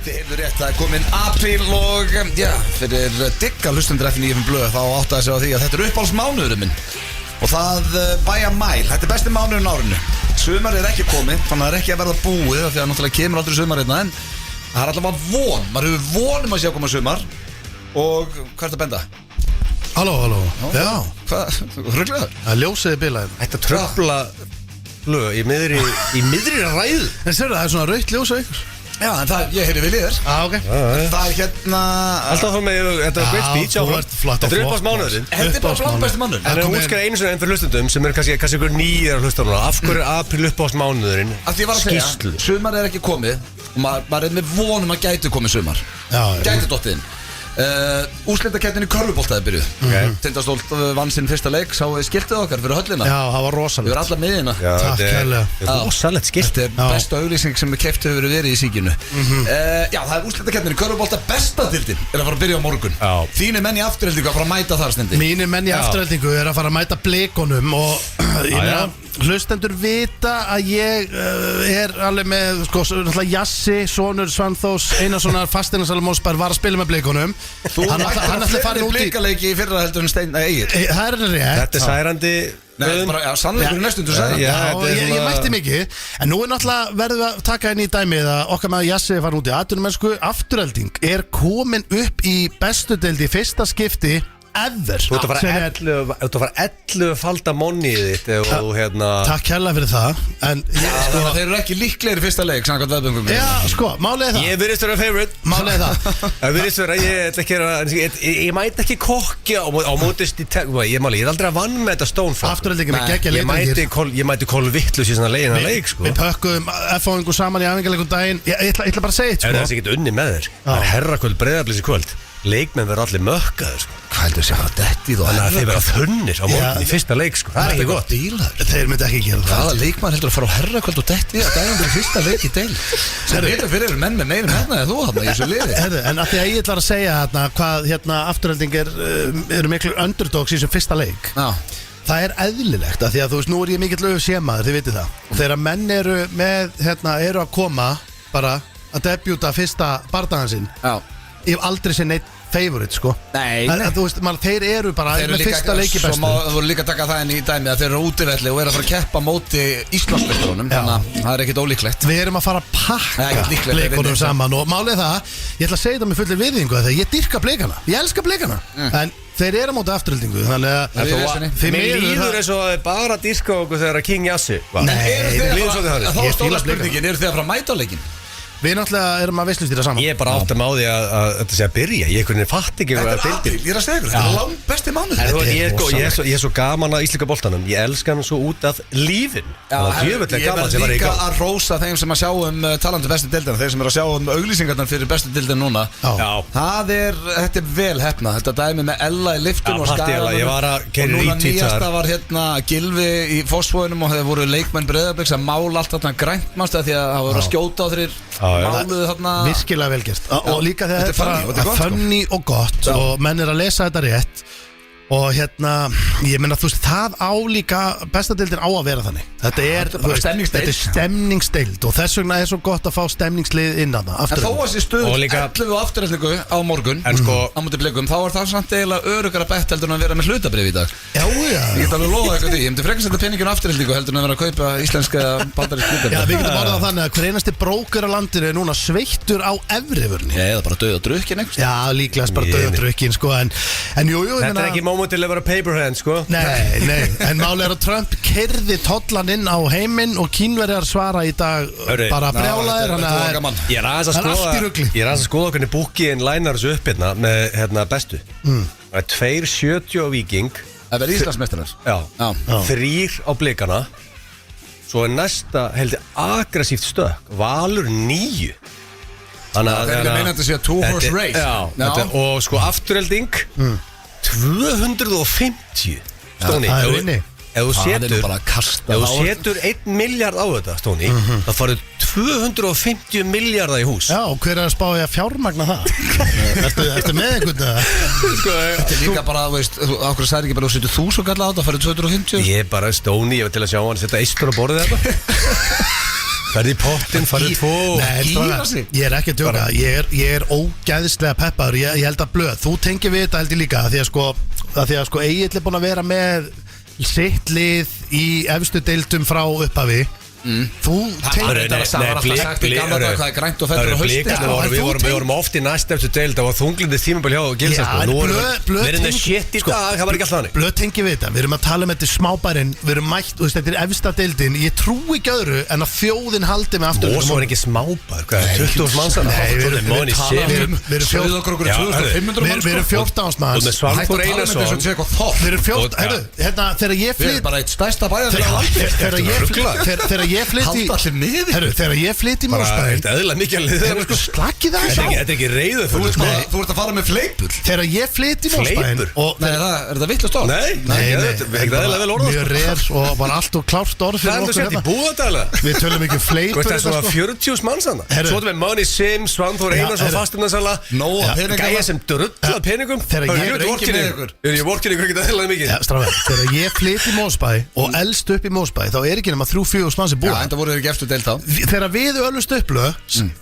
Þið hefur rétt, það komin apríl og fyrir digga hlustendur F9 blöð þá áttaði sig á því að þetta uppáhaldsmánuðurinn minn og það bæja mæl, þetta besti mánuðurinn árinu. Sumar ekki komið, þannig að það ekki að verða búið því að náttúrulega kemur aldrei sumar hérna en það allavega von, maður hefur vonum að sjá koma sumar og hvað er það benda? Halló, já. Hvað, rugglegaður? Það ljósiði bilaðin. Þetta tröfla blöð í miðri ræðu. En sérðu, það er svona rautt ljós á ykkur. Já, en það, ég heyri vilja þér. Ok. Það er hérna Alltaf þá með, þetta er great speech Þetta er uppáhaldsmánuðurinn. Þetta bara blangbæsti mánuður. En það útskæða einu svona enn fyrir hlustundum sem er kannski ykkur nýjar að hlusta núna. Af hverju er apríl uppáhaldsmánuðurinn? Af því ég var að segja, sumar ekki komið og maður með vonum að gæti komið sumar. Gæti dottiðinn. Úrslitakeppnin í körfuboltaði byrjuð. Tindastóll vann sinn fyrsta leik, sáu skiltið okkar fyrir höllina. Já, það var rosalegt. Við erum alla miðina. Takk kærlega. Rosalegt skilt. Þetta bestu auglýsing sem keypt hefur verið í síkinu. Já, það úrslitakeppnin í körfubolta besta dildin að fara að byrja á morgun. Þínir menn í afturheldingu að fara að mæta þar stendi. Mínir menn í afturheldingu að fara að mæta Blikunum og hlustendur vita að ég alveg með Jassi, sonur Svanþós Einarssonar Fasteignasalumósbær var að spila með Blikunum. Hann ætlaði að fara út í blikaleiki í fyrra heldur en Steinn Egil. Það er rétt. Þetta er særandi. Nei, bara sannleikur næstum þú sagði. Ég mætti mikið. En nú náttúrulega verðum við að taka inn í dæmið að okkar maður Jassi fara út í atvinnumennsku. Afturhelding komin upp í bestu deild í fyrsta skipti ever. Þú ert að fara 11 falda monnið þitt og hérna. Takk kærlega fyrir það. En þeir eru ekki líklegir í fyrsta leik samkvæmt veðböngum. Já, málið er það. Ég virðist vera favorite. Málið er það. Það virðist vera, ég mæti ekki kokki á mótist í ég er aldrei að vann með þetta Stónfall. Afturheldingin geggja leikir. Ég mæti kolvittlus í svona leiðina leik sko. Við pökkum F-fáingu saman í æfingarleikum daginn. Ég ætla bara að segja þetta sko. Það er ekki unni með þér. Það er herrakvöld Breiðabliks í kvöld. Leikmenn verður allir mökkaður sko. Hvað heldur sér að dettið og þannig að þeir verða þunnir á morgun í fyrsta leik sko. Það er ekki gott. Þeir myndi ekki gera það. Hvaða leikmann heldur að fara á herrakvöld og dettið að dægjum í fyrsta leik í deil? Það er fyrir menn með meira hérna eða þú þarna í þessu liði. En að því að ég ætla að segja hvað Afturhelding eru miklu underdogs í þessum fyrsta leik. Það er eðlilegt að því að þú veist, nú er ég mikill UFC-maður, þið vitið það. Og þegar menn eru að koma bara að debjuta fyrsta bardagan sinn. Ég hef aldrei séð neitt favorite sko. Nei. Þú veist, þeir eru bara með fyrsta leiki bestu. Þú voru líka að taka það inn í dæmi að þeir eru útivelli og eru að fara að keppa móti Íslandsmeisturunum. Þannig að það er ekkit ólíklegt. Við erum að fara að pakka Blikunum saman og málið það, ég ætla að segja þetta með fullir virðingu þegar ég dyrka Blikana. Ég elska Blikana. En þeir eru á móti Afturheldingu. Þannig að mér líður eins og bara dyrka okkur þegar að King Jassi. Við náttúrulega erum að veislustýra saman. Ég er bara áttum á því að þetta sé að byrja. Ég fatt ekki hvað að deildir. Ég er að segja ykkur, þetta er langt besti mánuð. Ég er svo gaman að íslenska boltanum. Ég elska hann svo út af lífin. Ég verð líka að rósa þeim sem að sjá talandi bestu deildina. Þeir sem eru að sjá auglýsingarnar fyrir bestu deildina núna. Þetta er vel hefna. Þetta dæmi með Ella í liftun og Skaganum. Og núna nýjasta var hérna Gylfi í Fossvoginum og þeir voru leikmenn Breiðabliks að mála allt þarna grænt mannst því að það voru að skjóta á þeir máluðu þarna. Virkilega velgerst. Og líka þegar þetta er funny og gott og menn er að lesa þetta rétt. Og ég meina þú veist, það álíka bestadeildin á að vera þannig. Þetta er stemningsdeild og þess vegna er svo gott að fá stemningslið inn að það. En þó að sé stöð 11 og afturheldingu á morgun á móti Blikum, þá er það samt eiginlega öruggara bett heldur en að vera með hlutabréf í dag. Já. Ég get alveg lofa eitthvað því. Ég myndi frekar setja peningin á afturheldingu heldur en að vera að kaupa íslenska bandarísk hlutabréf. Já, við getum orðað þannig að hver einasti bróker á landinu er núna sveittur á efrivörni. Eða bara dauð og drukkin eitthvað. Já, líklegast bara dauð og drukkin sko. En jú, þetta er ekki moment til að vera paperhand sko. Nei, en máli er að Trump keyrði tollan inn á heiminn og Kínverjar svara í dag bara brjálaðir. Ég er aðeins að skoða hvernig búkiðin lænar þessu upp með bestu. Það er 2,70 á Víking. Það verður Íslandsmeistarar. Já. 3 á Blikana. Svo er næsta heldur aggressíft stökk. Valur 9. Þannig að það meina þetta sé að 2-horse race. Já. Og sko afturhelding 250 Stóni. Það er inni. Ef þú setur 1 miljard á þetta, Stóni, þá farið 250 miljardar í hús. Já, og hver er að spá ég að fjármagna það? Ertu með einhvern veginn? Þetta er líka bara, veist, okkur særi ekki bara að setja 1000 kalla á þetta, farið 250. Ég er bara Stóni, ég var til að sjá hann setja eistur á borðið þetta. Ferði í pottin, farið 2. Nei, ég er ekki að djóka. Ég er ógæðislega peppaður. Ég held að blöð. Þú tengir við þetta held ég líka. Því að sko Egill er búin að vera með sitt lið í efstu deildum frá upphafi. Þú tengir þetta að það var alltaf sagt í gamla dag hvað er grænt og fellur á hausti. Við vorum oft í næst eftir deild. Það var þunglindi tímabil hjá Gilsa. Nú erum við með shit í dag. Það var ekki alltaf hannig. Blöð tengir við þetta. Við erum að tala um þetta smábærin. Við erum mætt, þetta er efsta deildin. Ég trú ekki öðru en að þjóðin haldi með aftur. Mosó er ekki smábær. Hvað er 20 manns að Þegar ég flytt í Mósbæinn slakki það Þetta er ekki reiðu. Þú ert að fara með fleipur. Þegar ég flytt í Mósbæinn Nei, er það vitlaust orð? Mjög reyr og bara allt og klárt orð fyrir okkur hérna. Við tölum ekki fleipur. Það er svona 40 manns hann. Svo erum við Money Sim, Svanþór Einarsson fasteignarsala Gæja sem drulla peningum. Ég vorkir ykkur ekki eðlilega mikið. Þegar ég flytt í Mósbæinn og elst upp í Mósbæinn þá er ekki nema 3-4 manns sem búa. Enda voru þau ekki eftir deild þá. Þegar við öllust upp lög,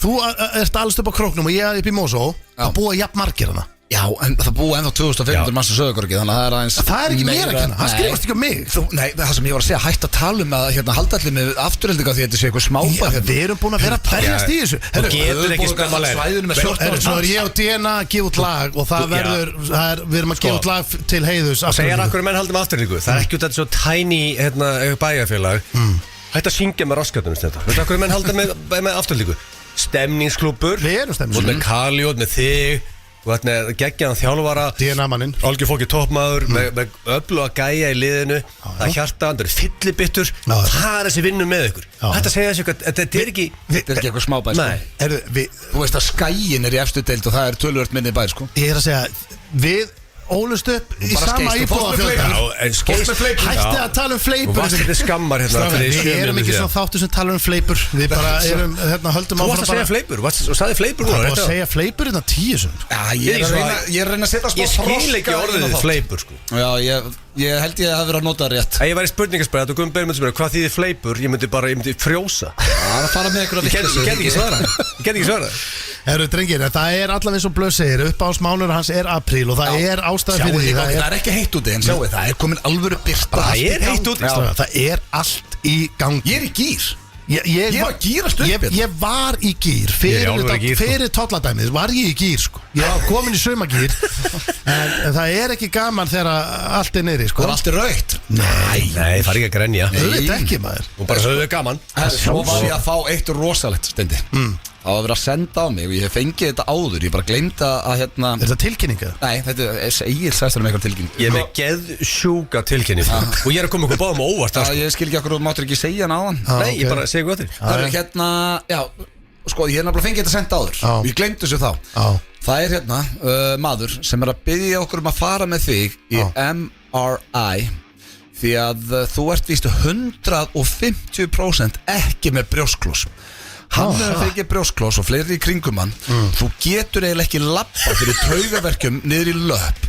þú ert allast upp á Króknum og ég upp í Mosó, það búa jafn margir hana. Já, en það búa ennþá 2500 manns á Söðukorgi, þannig að það er aðeins. Það er ekki mér að kenna, það skrifast ekki um mig. Nei, það sem ég var að segja, hætt að tala um að halda allir með afturheldinga því að þetta sé eitthvað smábæð. Við erum búin að vera að berjast í þessu. Þú getur ekki skammalega. Svo er ég og DNA að gefa út lag og það verður, við erum að gefa út lag til heiðus. Það segir akkur menn haldum afturheldingu. Það er ekki út af þessu tiny bæjarfélag. Hætt að syngja með raskatunum þetta. Veistu hvað menn halda með afturlíku? Stemningsklúbbur. Við erum stemningsklúbbur. Með Kaliot, með þig. Þú veit með geggjaðan þjálfara. DNA-manninn. Algjör fólki toppmaður. Með öllu að gæja í liðinu. Það er hjartaðan, það eru fyllibittur. Það er þessi vinnu með ykkur. Hætt að segja þessu eitthvað, þetta er ekki. Þetta er ekki eitthvað smábæð, sko. Þú veist að Skæin er í efstu deild og það er töluvert minni bæð, sko. Ég er að segja, við ólust upp í sama íbúðafjölda. Hætti að tala um fleipur. Þú varst þetta skammar hérna. Við erum ekki svona þáttur sem tala um fleipur. Við bara erum höldum áfram. Þú varst að segja fleipur og sagði fleipur. Það var að segja fleipur hérna 10 sem. Ég er að reyna að setja smá þroska. Ég skil ekki orðið fleipur, sko. Já, ég held ég að það verið að nota það rétt. Ég var í spurningaspræð og Guðmundur myndi spyrja hvað þýðir fleipur. Ég myndi frjósa. Það fara með ykkur að vitleysu. Ég get ekki svarað. Herru drengir, það er allaveg eins og Blöð segir, uppáhaldsmánuður hans er apríl og það er ástæða fyrir því. Það er ekki heitt úti en sjáu það er komin alvöru birta. Það er heitt úti. Það er allt í gangi. Ég er í gýr. Ég var að gýrast upp. Ég var í gýr fyrir tolladæmið var ég í gýr, sko. Ég var komin í saumagýr. En það er ekki gaman þegar allt er niðri, sko. Það er allt rautt. Nei, það er ekki að grenja. Þú veit ekki, maður. Og bara höfðu gaman. Svo var ég að fá eitt rosalegt stendi. Það var verið að senda á mig og ég hef fengið þetta áður. Ég bara gleymdi að hérna. Er þetta tilkynninga? Nei, þetta er Egil sæstur um eitthvað tilkynning. Ég er með geðsjúka tilkynningu. Og ég er að koma ykkur báðum á óvart. Ég skil ekki okkur og máttur ekki segja hann á hann. Nei, ég bara segja hvað þér. Það er hérna, já, sko, ég hef nefnilega fengið þetta senda áður. Og ég gleymdi þessu þá. Það er hérna maður sem er að biðja okkur að fara með þig í MRI. Því að þú ert víst 150% ekki með brjósklos. Hann hefur fengið brjósklos og fleiri í kringum hann. Þú getur eiginlega ekki labba fyrir taugaverkjum niður í löp.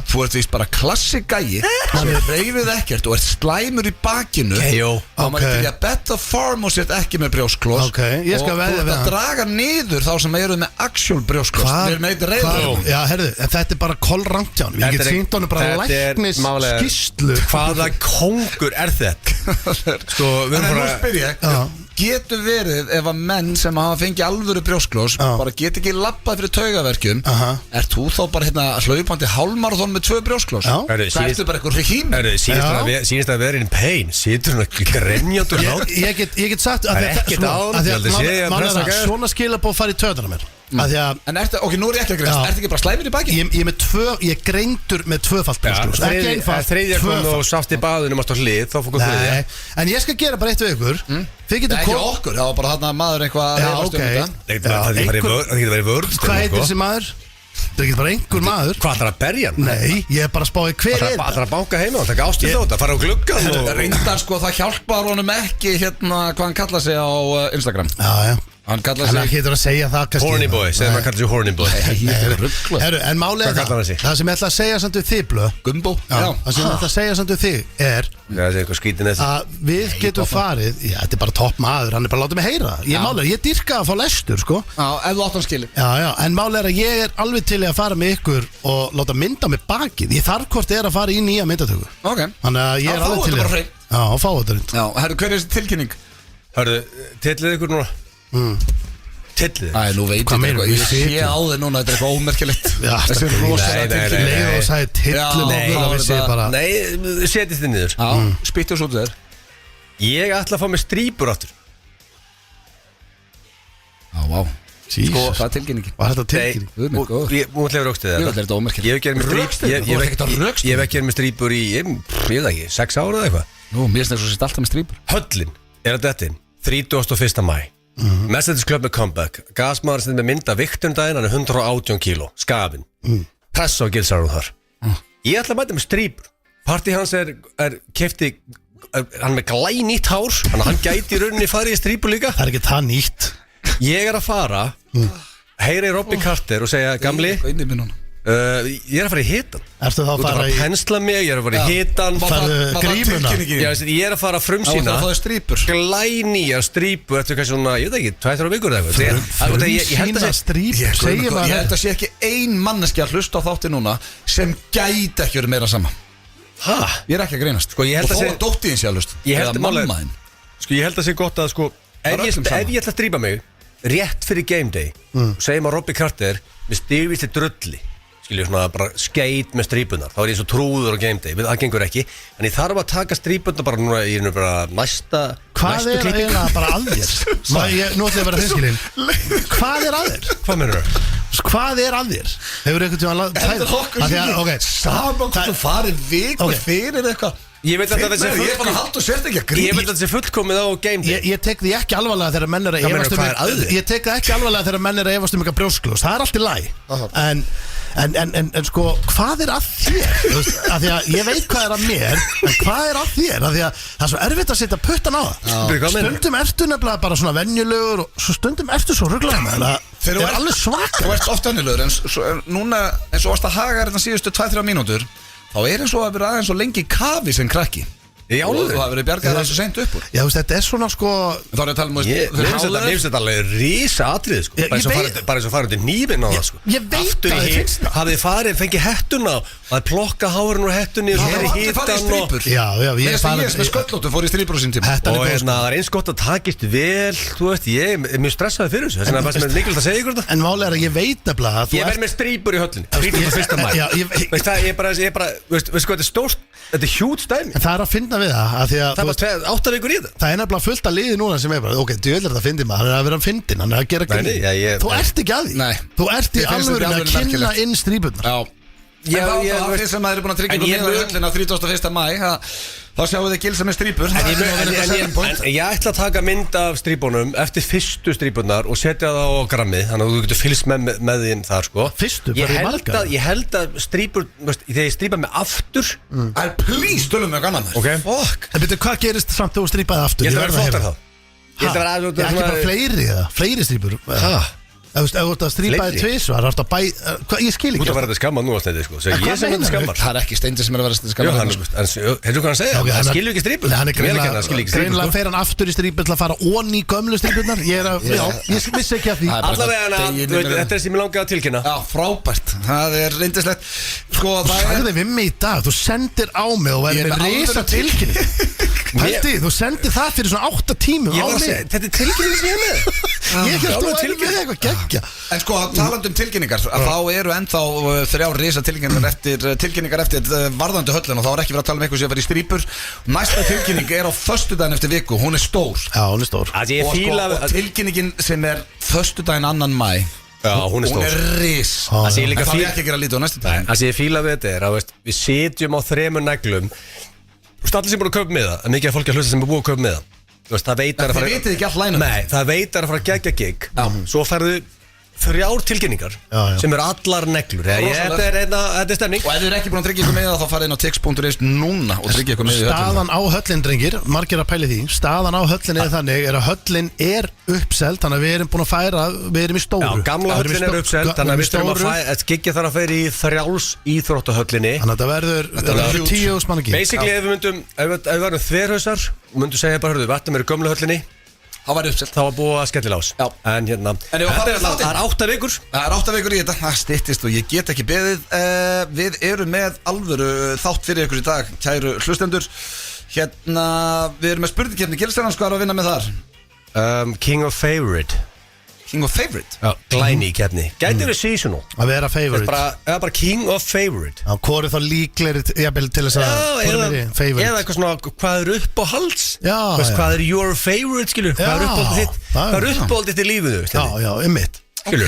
Þú ert víst bara klassigæi sem reyfið ekkert og ert slæmur í bakinu. Þá maður ekki að betta farm og sért ekki með brjósklos. Og þú ert að draga niður þá sem eru með actual brjósklos. Þeir eru með eitt reyður. Já, herðu, þetta er bara kolrangt hjá hann. Ég get sýnt honum bara læknis skýrslu. Hvaða kóngur er þetta? Sko, við erum bara spyrja. Getur verið ef að menn sem hafa fengið alvöru brjósklos bara get ekki labbað fyrir taugaverkjum. Ert þú þá bara hérna hlaupandi hálfmaraþon með 2 brjósklos? Það ertu bara eitthvað hím. Sýnist að vera in pain. Sýtur hún að grenjandur lát. Ég get sagt að svona skilabóð fara í töðuna mér. En nú er ég ekki að greinast. Ertu ekki bara slæmur í baki? Ég er greindur með 2-falt brjósklos. Ekki einfalt. Þriðja kom og sást í baðunum að stá hlið. Þá fór þriðja. En ég skal gera bara eitt við ykkur. Ekki okkur, það var bara þarna maður eitthvað. Já, ok. Það getur verið vörð. Hvað heitir þessi maður? Það getur bara einhver maður. Hvað ætlar að berja hann? Nei, ég er bara að spáði hver er það. ætlar að banka heima og taka ástíð þótt að fara á gluggan. Reyndar sko, það hjálpar honum ekki hérna hvað hann kallar sig á Instagram. Já. Hann kallar Hann sig getur að segja það kannski Horny boy, segðum að kalla sig horny boy Herru, en málega Hvað kallar hann sig? það sem ég ætla að segja samt við þig, Blö Gumbo Það sem ég ætla að segja samt við þig er Það er eitthvað skítin eftir að við getum farið Já, þetta er bara topp maður, hann er bara látið mig heyra Ég dýrka að fá lestur, sko Já, ef þú átt hann skilur Já, en málega er að ég er alveg til í að fara með ykkur og láta mynda mig bakið Ég þarf hvort er að fara í nýja myndatöku Ok Þannig að ég er alveg til í það Já, fá þetta reynd Já, herru, hver er þessi tilkynning? Hörðu, tillið ykkur núna Tillið Æ, nú veit Hvað ég meinarðu? eitthvað Ég sé á þig núna, þetta er eitthvað ómerkilegt Já, Þessi þetta rosalega nei, tilkynning Leið og sagði tillum Já, og við séum bara Nei, setið þið niður Já, spýttu svo út þér Ég ætla að fá mig strípur áttur Já, vá Sko, það er tilkynningi Var þetta tilkynning? Guð minn góður. Ég múið að rökstu Jú, þetta þetta er þetta ómerkilegt Ég hef gerð mér strípur í Ég veit ekki, 6 ára eða eitthvað Nú, mér finnst það svo sett alltaf með strípur Höllin er að dettin 31. mæ Messages Club með comeback Gasmaður sem með mynda viktundaginn Hann er 118 kíló, skafin Press á gilsarum þar Ég ætla að mæta með strípur Parti hans er kefti Hann er með glænýtt hár Þannig að hann gæti í rauninni farið í strípur líka Það er ekki það nýtt Ég er að fara Heyri Robby Carter og segja Gamli ég er að fara í hitan Ertu þá að Þú ert að fara fara í að pensla mig Ég er að fara í hitan Farðu grímuna Ég er að fara að frumsýna Það er strípur Glænýja strípu Eftir hvað svona, ég veit ekki, 2-3 vikur eða eitthvað Ég held að Ég held að sé ekki ein manneski að hlusta á þátti núna Sem gæti ekki verið meira sama Ég er ekki að greinast Og þó að dóttiðin sé að hlusta Eða mammaðin Ég held að sé gott að Ef ég ætla að strípa mig Rétt fyrir game day Segjum að Robby Carter Með stigvísli drulli Skiljið svona bara skeit með strípunar Þá er ég svo trúður á game day Það gengur ekki En ég þarf að taka strípunar bara núna Ég er bara næsta Hvað er eiginlega bara að þér? Nú ætlum ég að vera þinskilinn Hvað er að þér? Hvað mennur það? Hvað er að þér? Hefur einhvern tíma Saman hvort þú farið vikur fyrir eitthvað Ég veit að það sé fullkomið á game day Ég tek því ekki alvarlega þegar menn er að efast um Ég tek það ekki alvarlega þegar menn er að efast um eitthvað brjósklós Það er allt í lagi En sko, hvað er að þér? Af því að ég veit hvað er að mér En hvað er að þér? Af því að það er svo erfitt að setja puttan á það Stundum ertu nefnilega bara svona venjulegur Og svo stundum ertu svo rugglega Það er alveg svaka Þú ert oft venjulegur En núna eins og varst að haga þetta síðustu 2-3 mínútur Þá er eins og að vera aðeins og lengi kafi sem krakki Og þú hafa verið bjargað þessu seint upp úr Já, þetta er svona sko Þá er ég að tala um Mér finnst þetta alveg rísa atrið sko. Bara eins og farið til nývinn á það sko. Ég veit að þið finnst það Hafið farið, fengið hettuna Og að plokka hárun úr hettunni Og það er farið í strípur Já, ég er með sköllóttu fór í strípur á sín tíma Og það er eins gott að takist vel Þú veist, ég er mjög stressaði fyrir þessu Þess vegna er það mikilvægt að segja ykkur þetta En málega er að ég veit nefnilega Ég verð með strípur í höllin 31. mæ Þetta er stórt Þetta er hjút stæmi En það er að finna við það Það er bara 8 vikur í það Það er nefnilega fullt að liði núna sem er bara Ok, djöðlega þetta fyndi maður, hann er að vera að fyndin Hann er að gera grín Þú ert ekki að því Þú ert í alvöru að kynna inn strípurnar Það er sem að þeir eru búin að tryggja ykkur með höllina 31. mæ Þá sjáum við gilsa með strípur En ég ætla að taka mynd af strípunum Eftir fyrstu strípunar Og setja það á grammið Þannig að þú getur fylgst með þín þar sko Fyrstu, bara í marga Ég held að strípur Þegar ég strípa mig aftur Please, tölum við kannan En betur, hvað gerist samt þegar þú strípaði aftur? Ég ætla að vera flottar þá Ég ætla að vera ekki bara fleiri eða Fleiri strípur Ef þú ert að strípaði tvisvar Ég skil ekki Þú ert að vera þetta skammar nú á snedi sko. Ég sem þetta skammar Það er ekki Steindi sem er að vera skammar Hefur hvað hann segja? Hann skilur ekki strípur Greinlega fer hann aftur í strípur til að fara onni í gömlu strípurnar Ég vissi ekki að því Allavega þetta er sem ég langaði að tilkynna Já, frábært Það er reyndislegt Sagði við mig í dag Þú sendir á mig og verður með reysa tilkynning Pælti, þú sendir það fyrir svona 8 tímum á mig Þetta er tilkynning sem ég með Ég held að þú verður með eitthvað geggja En sko, talandi um tilkynningar Þá eru ennþá 3 risa tilkynningar eftir varðandi höllin Og þá er ekki verið að tala um eitthvað sem að vera í strípur Næsta tilkynning er á föstudaginn eftir viku Hún er stór Já, hún er stór Og tilkynningin sem er föstudaginn 2. maí Já, hún er ris Það er ekki að gera lítið á næstu dag Það sem ég fíla við þetta er að við sitjum á 3 neglum Allir sem búin að kaupa með það Mikið af fólki að hlusta sem er búin að kaupa með það Það veitar að fara Þið vitið ekki all lænum Nei, það veitar að fara að gegja gig Svo færðu 3 tilkynningar sem eru allar neglur. Þetta er stemning. Og ef þið eru ekki búin að tryggja ykkur með það, þá farið inn á tix.is núna og tryggja ykkur með í höllina. Staðan á höllin, drengir, margir að pæli því. Staðan á höllin þannig að höllin uppseld, þannig að við erum búin að færa, við erum í stóru. Já, gamla höllin uppseld, þannig að við þurfum að Skikki þarf að færa í þrjáls íþróttahöllinni. Þannig að þetta verður 10.000 manna gig. Basically, ef við varum þverhausar, myndum segja bara, hörðu, við ættum að gömlu höllinni. Það var uppselt. Það var búið að skellila ás. Já. En hérna það er 8 vikur. Það er 8 vikur í þetta. Það styttist og ég get ekki beðið. Við erum með alvöru þátt fyrir ykkur í dag, kæru hlustendur. Hérna, við erum með spurningkeppni. Gilsarans, hvað er að vinna með þar? King of Favorite. King of Favorite? Já, glæni keppni. Gæti verið seasonal. Að vera favorite. Bara King of Favorite. Já, hvað er þá líklegri til þess að favorite? Eða eitthvað svona, hvað er upp á hals? Já. Hvað er your favorite, skilur? Hvað er uppáhaldið til lífinu? Já, mitt. Ok,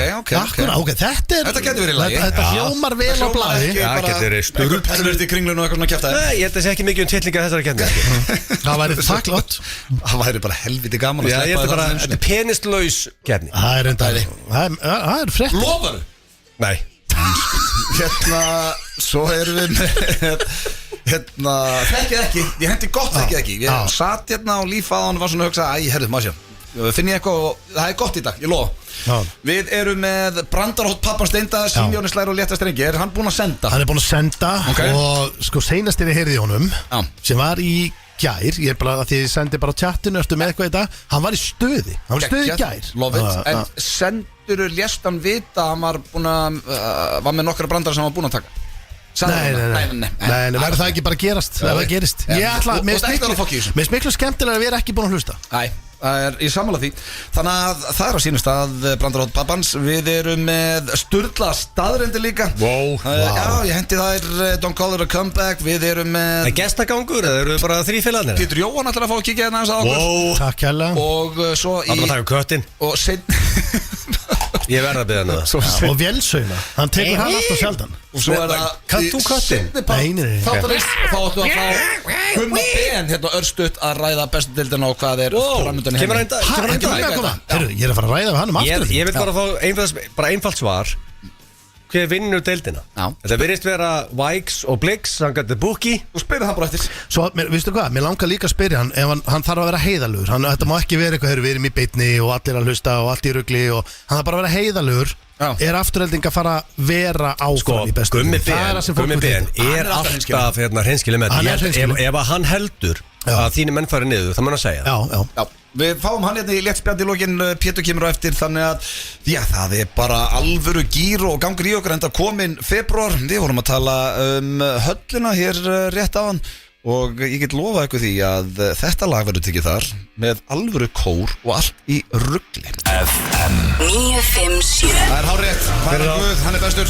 þetta getur verið í lagi. Þetta hljómar vel á blaði. Já, getur verið sturl. Perlurst í kringlun og eitthvað svona kjafta. Nei, ég held að segja ekki mikið titlinga þessari keppni. Það væri þakklát. Það væri bara helviti gaman að sleppa þetta. Þetta er penistlaus keppni. Það er enda það er frett. Lofaru? Nei. Hérna, svo erum við með þekkið ekki, ég hendi gott þekkið ekki. Ég satt hérna og líf á hann og var svona að hugsa, herru, má sjá, finn ég eitthvað og það er gott í dag, ég lofa. Við erum með brandarhótt pappan Steinda, Sínjóni Slær og létta strengi. Er hann búinn að senda? Hann er búinn að senda og sko seinast ég heyrði í honum sem var í gær, ég er bara að því ég sendi bara á chatinu, ertu með eitthvað í dag, hann var í stöði, hann var í stöði í gær. Love it. En senduru lést hann vita hann var búinn að var með nokkra brandara sem hann var búinn að taka? Nei, verður það ekki bara gerast? Það gerist. Mér er miklu skemmtilega að vera ekki búinn að hlusta. Nei, það er í sammála því. Þannig að það er á sínum stað brandarhótt pappans. Við erum með sturla staðreyndir líka. Já, ég hendi þær Don't Call It A Comeback. Við erum með gestagangur, eða eru bara 3 félagarnir? Pétur Jóhann ætlar að fá að kíkja hérna aðeins að okkur. Takk hérlega. Og svo í Það var að taka köttin. Og Ég verða að byrja það. Og Vélsauna, hann tekur hann alltaf sjaldan. Og svo er það Kannt þú köttin? Nei. Þáttarist, þá ættu að fá Humma Ben hérna örstutt að ræða bestu deildina og hvað er framöndan Kemur hann Ég er að fara að ræða hann aftur. Ég vil bara fá einfalt svar. Hver vinnur deildina? Þetta virðist vera Vikes og Blix, hann gæti Bookie. Og spyrja það bara eftir. Svo, vistu hvað, mér langar líka að spyrja hann ef hann þarf að vera heiðalugur. Þetta má ekki vera eitthvað, við erum í beinni og allir að hlusta og allt í rugli og hann þarf bara að vera heiðalugur. Er Afturelding að fara að vera áfram í bestu? Gummi Ben er alltaf hreinskilið með þetta. Ef hann heldur að þínu menn fari niður, það mun að segja. Já. Við fáum hann hérna í léttspjald í lokin, Pétur kemur á eftir, þannig að það er bara alvöru gýr og gangur í okkur enda komin febrúar. Við vorum að tala höllina hér rétt á hann og ég get lofað ykkur því að þetta lag verður tekið þar með alvöru kór og allt í rugli. FM 957. Það er hárrétt, það er Guð, hann er bestur.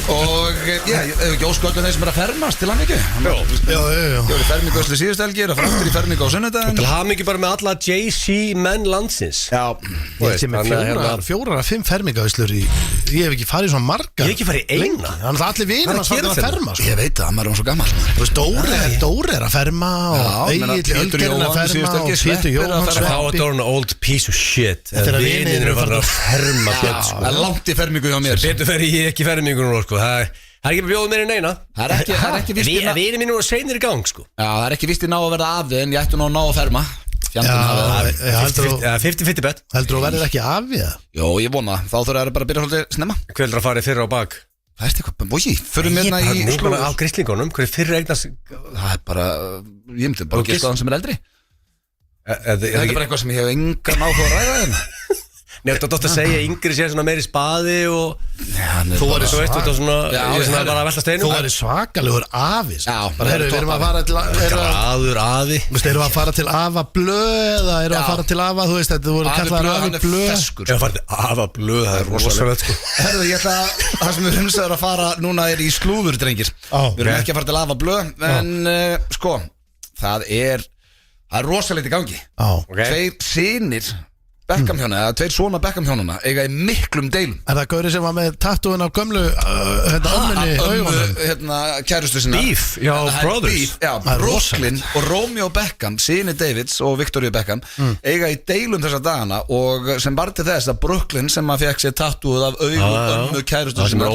Og ekki ósköldum þeir sem er að fermast til hann ekki. Jó. Ég var í fermingu ösli síðust helgi, er að fara aftur í fermingu á sunnudaginn. Til hafa mikið bara með alla JC menn landsins. Ég sé með 4 að 5 fermingaöslur í. Ég hef ekki farið svona marga. Ég hef ekki farið í eina. Þannig að allir vinir hans farið að ferma. Ég veit það, maður er svo gammal. Dóri er að ferma og Egill Ölgerinn að ferma og Pétur Jóhann. Það er old piece of shit. Þegar vinir eru farið að ferma. Það er langt í fermingu hjá mér. Betur fer ég ekki fermingu nú, sko. Það er ekki að bjóða mér inn eina. Það er ekki vist í Við erum nú seinir í gang, sko. Já, það er ekki vist í ná að verða af þið en ég ætti nú að ná að ferma. 50-50 bet. Heldur þú verður ekki af við það? Jó, ég vona. Þá þurfa það bara að byrja svolítið snemma. Hver er að fara fyrir á bak? Það er eitthvað, vogi, förum við hérna í slúður. Á grislingunum, hver er fyrir eignast? Það er bara, ég myndi bara gista á hann sem er eldri. Það er bara eitthvað sem ég hef engan áhuga að ræða hérna. Nei, þú ætti að segja yngri sér svona meiri spaði og þú væri svona bara að velta steinu. Þú væri svakalegur afis. Bara við erum að fara til graður afi. Þú veist, erum við að fara til afa blöð eða erum við að fara til afa, þú veist, þetta voru kallaðar afi blöð. Ef að fara til afa blöð, það er rosalegt, sko. Herðu, ég ætla að það sem við hundsaður að fara núna er í slúður, drengir. Við erum ekki að fara til afa blöð, en sko, það er rosalegt í gangi. 2 synir Beckham hjóna, eða 2 svona Beckham hjónuna eiga í miklum deilum. Er það gauri sem var með tattúin af gömlu ömmunni augunum? Kærustu sinna Beef, já, brothers. Já, Brooklyn og Romeo Beckham, síni Davids og Victoria Beckham eiga í deilum þessa dagana og sem var til þess að Brooklyn sem að fekk sér tattúið af ömmu kærustu sinna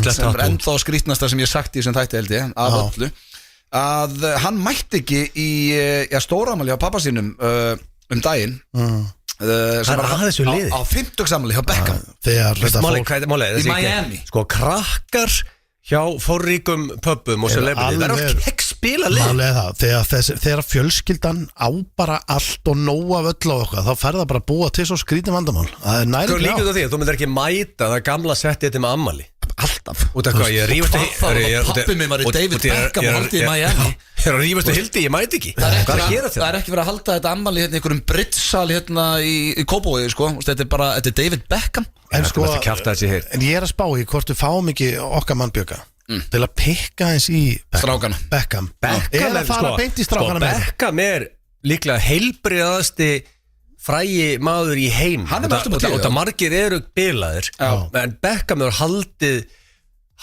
sem er ennþá skrítnasta sem ég sagt í sem þætti held ég, af öllu að hann mætti ekki í stóramæli á pappa sínum daginn sem var á 50-samli hjá Beckham í Miami. Sko krakkar hjá fórríkum pöbbum og celebrity það er ekki spila lið þegar fjölskyldan á bara allt og nóa völl á okkar þá fer það bara að búa til svo skrítin vandamál. Það er næri líka þú því að þú myndir ekki mæta það gamla setti þetta með ammali alltaf út af hvað ég rífast pappi minn var í David Beckham og haldið í Miami ég er að rífast hildi, ég mæti ekki það er ekki verið að halda þetta ammali hérna í einhverjum brittsal hérna í Kópavogi sko. Þetta er David Beckham en ég er að spá í hvort við fáum ekki okkar mann Bjögga til að pikka eins í strákana Beckham eða fara beint í strákana með Beckham er líklega heilbriðasti frægi maður í heim hann er og það margir eru bilaðir en Beckham er haldið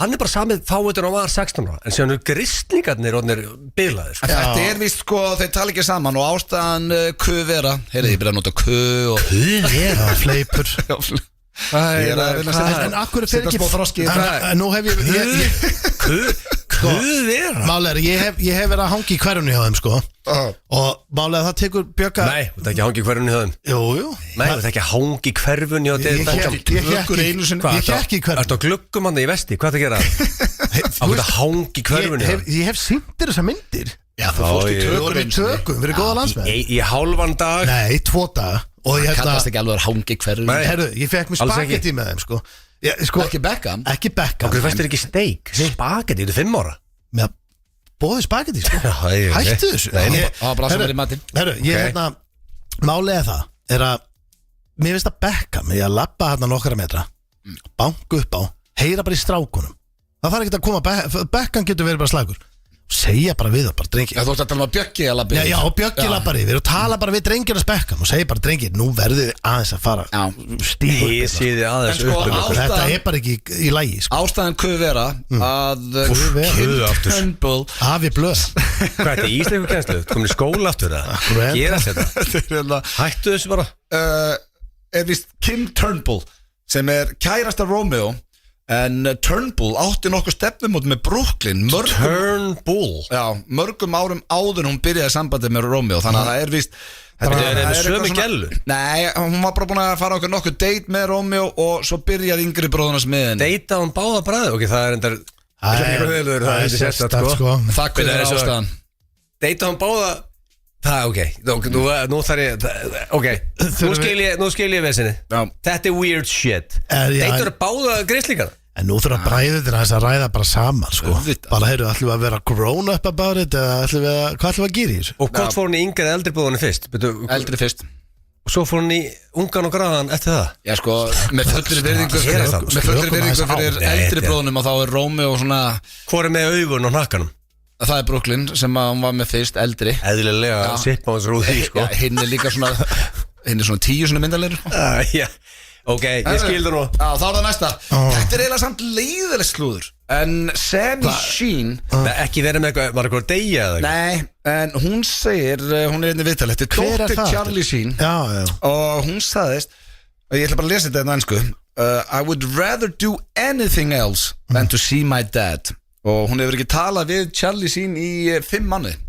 hann er bara samið fáutur á var 16 ára en séðan eru gristlingarnir og hann er bilaðir þetta er vist sko, þeir tala ekki saman og ástæðan Kuvera heyrði ég byrja að nota Kuvera fleipur en akkur fer ekki nú hef ég Kuvera málega ég hef verið að hangi í hverjunni hjá þeim sko og málega það tekur Bjögga nei, þú ert ekki að hangi í hverjunni hjá þeim jú nei, þú ert ekki að hangi í hverjunni ég hekk í hverjunni ertu á gluggum hann í vesti, hvað það gera að hangi í hverjunni ég hef sýndir þessar myndir já, þú fórst í tökum við erum góða landsmenn í hálfan dag nei, 2 daga og ég kallast ekki alveg að hangi í hverjunni herru, ég fekk mér spagetti með þeim sko ekki Beckham okkur festir ekki steik spagetti, þetta 5 ára með bóði spagetti sko hættu þessu herru, ég málega það er að mér finnst að Beckham ég að labba hérna nokkra metra banku upp á, heyra bara í strákunum það þarf ekki að koma Beckham getur verið bara slagur segja bara við það, bara drengir þú ætti að tala um að Bjöggi að labba já, Bjöggi labbar yfir og tala bara við drengirnas Beckham og segja bara drengir, nú verður þið aðeins að fara stígu upp þetta er bara ekki í lagi sko. ástæðan Kuvera að Kim Turnbull hafi blöð hvað er þetta í íslensku kennslu? komin í skóla aftur það? gera þetta? hættu þessu bara er vist Kim Turnbull sem er kærasta Romeo en Turnbull átti nokkuð stefnumót með Brooklyn mörgum árum áður hún byrjaði sambandi með Romeo þannig að það er víst það sömu gellu nei, hún var bara búin að fara okkur nokkuð date með Romeo og svo byrjaði yngri bróðunars með henni deita hún báða bræði ok, það er endar það er sérstætt sko það er ástæðan deita hún báða það, ok, nú þarf ég ok, nú skil ég vesinni þetta er weird shit deita hún báða greiðslíkana en nú þurfa bræðið þér að ræða bara saman sko. bara heyrðu, ætlum við að vera grown up about it eða hvað ætlum við að gera í þessu og hvort fór hún í yngri eða eldri bróðunni fyrst? eldri fyrst og svo fór hún í ungan og graðan eftir það? já sko, með fullri virðingu fyrir eldri bróðunum og þá er Romeo svona hvor er með augun og hnakkanum? það er Brooklyn sem hún var með fyrst eldri eðlilega sippa hans rúði sko. hinn er líka svona hinn er svona 10 svona myndarlegur já ok, ég skil það nú þá er það næsta þetta er eiginlega samt leiðilegt slúður en Sammy Sheen ekki verið með eitthvað, var eitthvað degja eða nei, en hún segir hún er einnig viðtal, þetta er dóttir Charlie Sheen og hún sagðist ég ætla bara að lesa þetta en einsku I would rather do anything else than to see my dad og hún hefur ekki talað við Charlie Sheen í 5 mánuði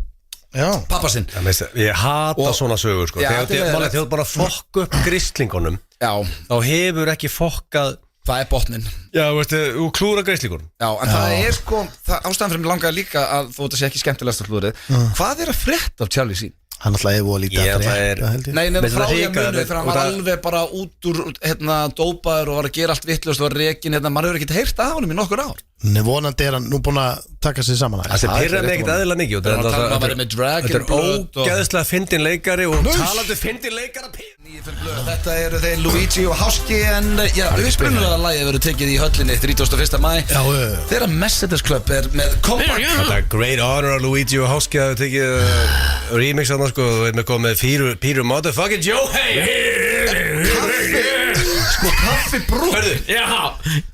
pappa sinn ég hata svona sögur sko. þegar þú bara fokk upp gristlingunum þá hefur ekki fokkað það er botnin já, veistu, og klúra gristlingunum en það er sko, ástæðan fyrir mig langar líka að þú þetta sé ekki skemmtilegast að klúrið hvað er að frétta af Charlie Sheen? hann alltaf hefur lítið að frétta nei, frá ég munið þegar hann var alveg bara út úr dópaður og var að gera allt vittlust og var rekin, maður hefur ekkert heyrt af honum í nokkur ár vonandi er hann nú búin að taka sig saman það pyrraði mig ekkert eðlilega mikið þetta er ógeðslega fyndin leikari og talandi fyndin leikara þetta eru þeir Luigi og Hauski en upprunalega lagið verður tekið í höllinni 31. maí þeirra Messages Club er með comeback þetta er great honor að Luigi og Hauski hafa tekið remix af það sko og við erum komið með Píru motherfucking Joe Kaffibrúð Já,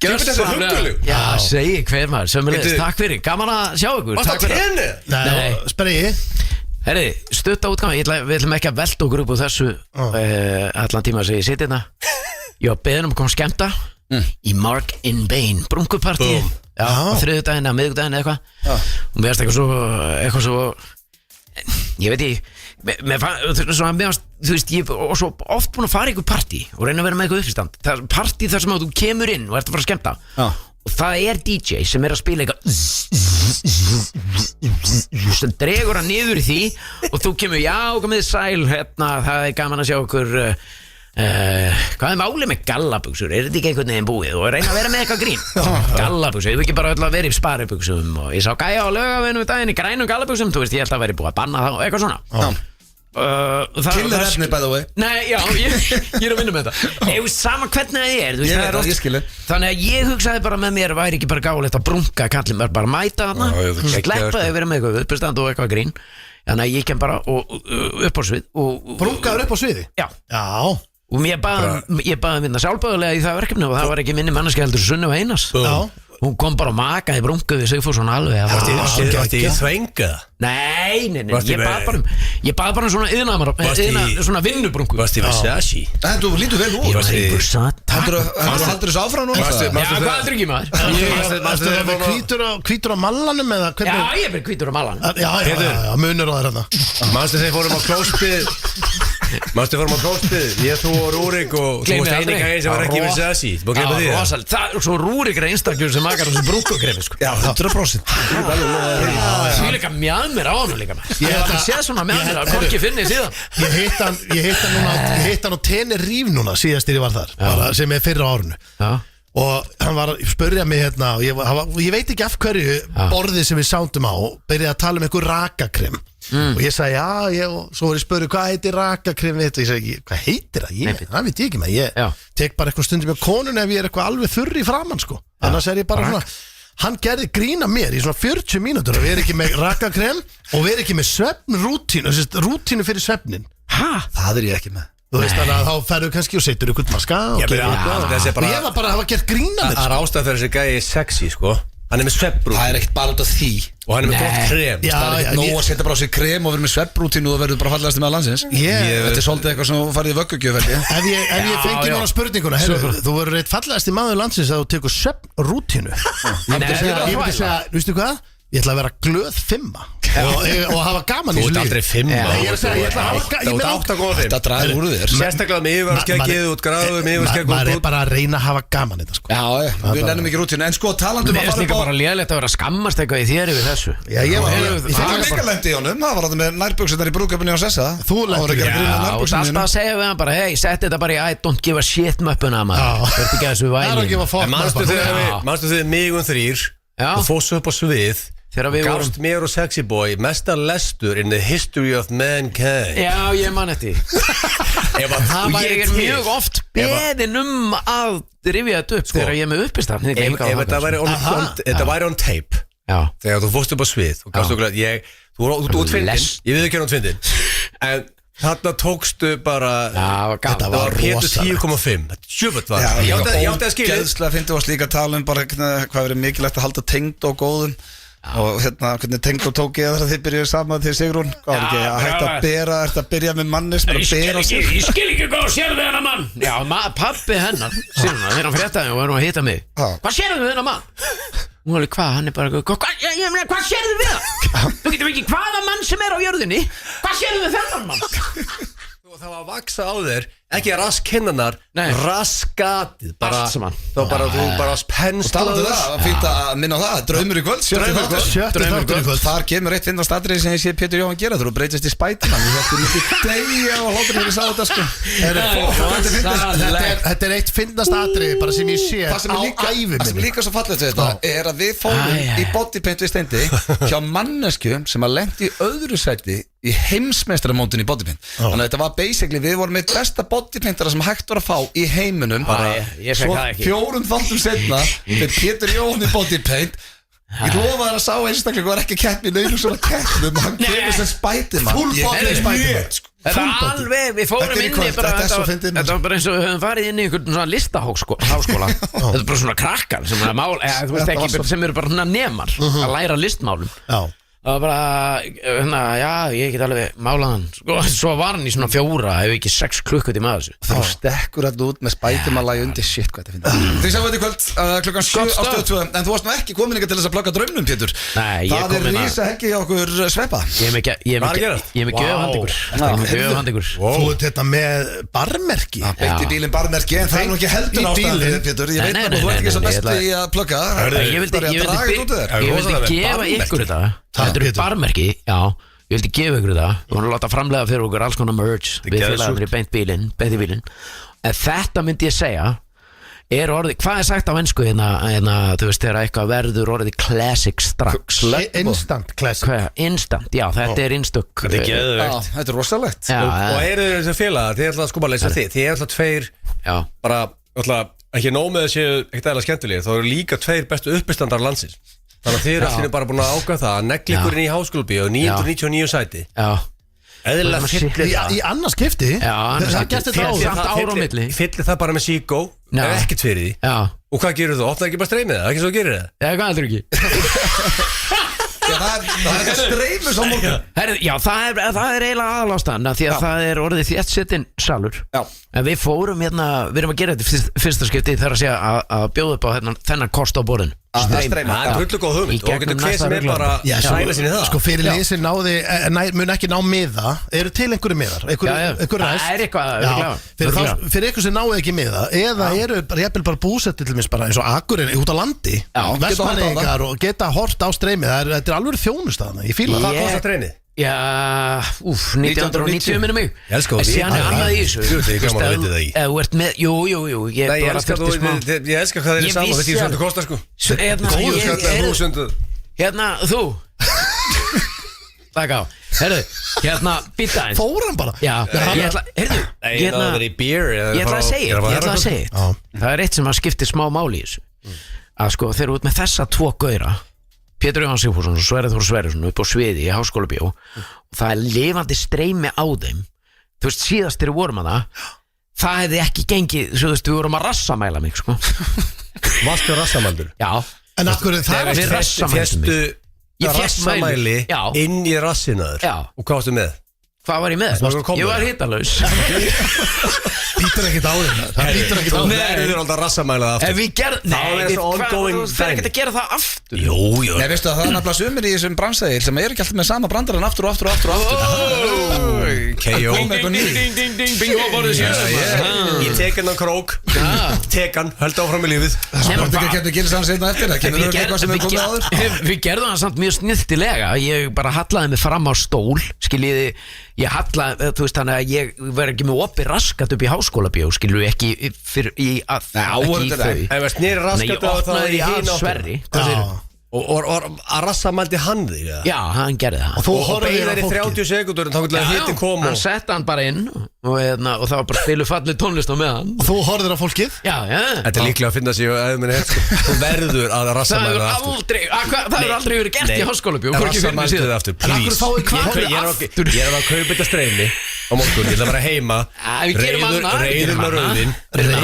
hugguleg. Já, segi hver maður, sömulegis, takk fyrir. Gaman að sjá ykkur. Varst það tenni? Nei. Spregi Herri, stutta útgáma, við ætlum ekki að velta okkur upp úr þessu allan tíma sem ég siti hérna. Ég var beðin að koma að skemmta í Mark in Bain brunkupartí á þriðjudaginn eða miðvikudaginn eða eitthvað og mér finnst eitthvað svo ég veit ég þú veist, ég er svo oft búin að fara í eitthvað partí og reyna að vera með eitthvað uppistand. Það er partí þar sem þú kemur inn og ert að fara að skemmta og það er DJ sem er að spila eitthvað sem dregur hann niður í því og þú kemur, já, komið sæl hérna, það er gaman að sjá okkur hvað er málið með gallabuxur, er þetta ekki einhvern veginn búið og reyna að vera með eitthvað grín gallabuxur, ég vil ekki bara öll að vera í sparibuxum og ég sá gæja á Laugaveginu í daginn í grænum gallabuxum, þú veist, ég held að vera búið að banna það og eitthvað svona Killer efni by the way. Nei, já, ég er að vinna með þetta Ég veist sama hvernig það er, þú veist, Ég það veit það, ég skilu. Þannig að ég hugsaði bara með mér væri ekki bara gáleitt að brunka kallinn bara mæta þarna, sleppa að vera með eitthvað uppistand og eitthvað grín. Þannig að ég kem bara upp á svið og Brunkaður upp á sviði? Já. Og ég baði minna sjálfböðulega í það verkefni og það var ekki minni manneski heldur Sunnu Einars. Hún kom bara og makaði brungu við Sigfússon alveg. Varstu ég þvenga? Nei, ég bað bara svona vinnubrungu. Varstu í Versace? Þú lítur vel út. Ég var í Versace. Heldur þessu áfram núna? Já, hvað heldur ekki maður? Varstu það með hvítur á mallanum eða hvernig? Já, ég er hvítur á mallanum. Já, munur á það hérna. Manstu þeir fórum á klóspið ég, þú og Rúrik og þú varst eini gæði sem var ekki í Versace. Þú búið að gleyma því það? Það er svo Rúrik er einstaklega sem makar þessu brúkugrefi sko. Já, 100%. Því líka mjað mér á hann líka ég hef aldrei séð svona mjað mér að hvorki finni síðan. Ég hitt hann á Tenerife núna síðast þegar ég var þar bara, sem er fyrra árinu og hann var að spörja mig hérna og ég veit ekki af hverju borðið sem við sándum á byrjaði að tala um einhver rakakrem og ég sagði já, og svo var ég spörju hvað heitir rakakrem og ég sagði, hvað heitir það? Það veit ég ekki með, ég tek bara eitthvað stundum með konun ef ég er eitthvað alveg þurri í framann sko, annars er ég bara svona. Hann gerði grína mér í svona 40 mínútur og við erum ekki með rakakrem og við erum ekki með svefnrútínu, rútínu fyrir svefnin. Það er ég ekki með. Þú veist þannig að þá ferðu kannski og setur ykkur maska og ég var bara að hafa gert grína mér. Það er ástæð fyrir þessi gæði sexy sko. Hann er með svefnrútínu. Það er ekkert bara út af því. Og hann er með gott krem. Það er ekkert nóg að setja bara á sig krem og vera með svefnrútínu og verður bara fallegasti með landsins. Þetta er svolítið eitthvað sem farið í vöggugjöf Ef ég fengi núna spurninguna þú verður eitt fallegasti maður landsins að þú tekur svefnrútínu. Ég myndi segja, veistu hvað? Ég ætla að vera glöð 5 og hafa gaman í þessu lífi. Þú ert aldrei 5 Ég ætla að hafa Þú ert 8,5. Þetta draður úr þér. Sérstaklega með yfirvarskegið út gráðu með yfirvarskegið. Maður er bara að reyna að hafa gaman þetta sko. Já, við nennum ekki rútínu. En sko, talandum að fara upp á. Mér finnst líka bara léleitt að vera að skammast eitthvað í þér yfir þessu. Já, ég var líka lendi í honum. Það var alltaf með nærbuksunar í brúðkaupinu á Sessa. Þú lendi í og alltaf að segja við hann bara hey, sett þetta bara í I don't give a shit möppuna Manstu þið mig þrír og fósu upp á svið gafst mér og Sexy Boy mesta lestur in the history of mankind. Já, ég man eftir ég er mjög oft beðin að rifja þetta upp þegar ég er með uppistand ef þetta væri on tape þegar þú fóst upp á svið og gafst okkur að þú ert fyndin, ég við ekki hann fyndin en þarna tókstu bara þetta var Pétur 10,5 sjöfut var ég átti að skilja Geðslega fyndi varst líka að tala um bara hvað verið mikilvægt að halda tengd og góðum og hérna hvernig tengd og tók ég þar að þið byrjuðu saman til Sigrún hvað var ekki að hægt að bera eftir að byrja með mannis ég skil ekki hvað sérðu þennan mann já, pabbi hennar þegar hann fréttaði og verður að hita mig hvað sérðu þennan mann hún var alveg hvað, hann er bara hvað sérðu við það þú getur ekki hvaða mann sem er á jörðinni hvað sérðu við þennan mann það var að vaksa á þér ekki raskkinnanar, raskatið bara, þá bara þú bara penslaður það fýnt að minna á það, draumur í kvöld draumur í kvöld þar kemur eitt finnast atriði sem ég sé Pétur Jóhann gera þú breytist í Spiderman þetta er mikið degja og hóttur fyrir að sá þetta sko þetta er eitt finnast atriði bara sem ég sé á ævi minni það sem líka svo fallegt við þetta er að við fórum í bodypaint við Steindi hjá manneskjum sem að lendi í öðru sæti í heimsmeistaramótinu í bodypaint þannig að þetta var basically við vorum með besta bodypaintara sem hægt var að fá í heiminum svo 4 þáttum setna fyrir Pétur Jóhann í bodypaint Ég lofa þér að sá einstaklega var ekki keppni neinu svona keppnum Hann kemur sem Spiderman Full body Spiderman Þetta er alveg, við fórum Þetta er í inn í kvöld, bara þetta er svo fyndið, Þetta var bara eins og við höfum farið inn í einhvern svona listaháskóla Þetta er bara svona krakkar sem er að mála þú veist ekki, sem eru bara nemar að læra listmálum Já Það var bara, ég get alveg málaðan Svo var hann í svona 4, ef ekki 6 klukkutíma að þessu Þú stekkur alltaf út með Spiderman-lagi undir shit hvað þetta finnst Þið sjáum þetta í kvöld klukkan 7 á Stöð 2 En þú varst nú ekki komin ykkar til þess að plugga draumnum, Pétur Nei, ég Það kom inn að rísa helgi hjá okkur Sveppa Ég er með gjöfhandikur Þú ert þetta með barmerki Beitt í bílinn barmerki En það er nú ekki heldur ástæðan, Pétur Ég veit að þú ert ekki svo besti í að plugga Ég vildi gefa ykkur þetta Þetta eru barmerki, já Ég vildi gefa ykkur það Við vorum að láta framlega fyrir okkur alls konar merch Við félagarnir í beint í bílinn En þetta myndi ég segja Er orðið, hvað er sagt á ensku hérna þú veist, þegar eitthvað verður orðið classic strax Instant classic Instant, já, þetta er einstök Þetta er geðveikt Þetta er rosalegt Og eru þessi félagar, þið ætla að sko bara leysa þið Þið ætla tveir bara ekki nóg með þessi ekkert eðla skemmtilegir Þá eru líka tveir bestu uppistandar landsins Þannig að þið eru allir bara búin að ákvæða það að negla ykkur inn í háskólabíu og 999 sæti eðlilega fyllir í annars skipti fyllir það bara með síkó ef ekkert fyrir því og hvað gerur þú? Opnaði ekki bara streymið það? Ekki svo gerir það? Hvað heldur ekki? Það er streymis á morgun Já, það er eiginlega aðalástaðan Því að það er orðið þéttsetinn salur En við fórum hérna Við erum að gera þetta fyrsta skipti Þegar að segja að bjóða upp á þennan kost á borðin Streyma Það er hullu góð hugmynd Og getur hver sem er bara sæla sinni það Sko fyrir liðsinn mun ekki ná miða Eru til einhverju miðar? Það er eitthvað Fyrir einhverju sem náðu ekki miða Eða eru jafnvel bara búsett til dæmis bara eins og Akureyri út á landi Vestmanningar og geta hort á streymið Þetta er alveg þjónustafna Ég fíla það kostar streymið Já, 1990 minnum mig Ég elskar það Sér hann annað í þessu Ég gaman að veit það ekki Þú ert með, jú Ég elskar hvað þeir eru saman Þetta er svona kostar sko Góðu skallar húsundu Hérna, þú Takk á Hérna, býta eins Fór hann bara? Já, ég ætla að segja Það er eitt sem að skipti smá máli í þessu Að sko, þeir eru út með þessa 2 gauðra Pétur Jóhann Sigfússon og Sverrir Þór Sverrisson upp á sviði í Háskólabíó og það er lifandi streymi á þeim þú veist, síðast þegar við vorum að það hefði ekki gengið, þú veist, við vorum að rassamæla mig, sko Varstu rassamældur? Já En af hverju það við rassamæltum mig Ég rassamæli inn í rassinaður og hvað varstu með? Hvað var ég með? Ég var hitalaus Býtur ekkert á þeim Það býtur ekkert á þeim Þú er alltaf rassamælað aftur Þú fer ekki að gera það aftur Jú Nei, veistu að það er nefnilega sumir í þessum bransaðil sem er ekki alltaf með sama brandarann aftur og aftur K.O. Ég tek hennan krók Tek hann, held áfram í lífið Það er ekki að gera saman setna eftir Það kemur eitthvað sem er komið áður Við gerðum það samt mjög sniltilega Ég bara hallaði mig fram á stól Skiljiði, ég hallaði Þú veist, þannig að ég verði ekki með opið raskat upp í Háskólabíó Skilju, ekki fyrir í að Ekki í þau Það var snýri raskat og það er í hinn Sverri Og að rassamældi hann þig? Já, hann gerði það Og beigðar í 30 sekundur en þá vilja hittin koma Hann sett hann bara inn og það var bara spilu fallið tónlist á meðan Og þú horfður á fólkið? Já Þetta er líklega að finna sig Þú verður að rassamælda Það hefur aldrei verið gert í Háskólabíó Rassamældu þið aftur, please Ég er að kaupa þetta streymi á morgun, ég ætla að vera heima Reyður með rauðin Reyður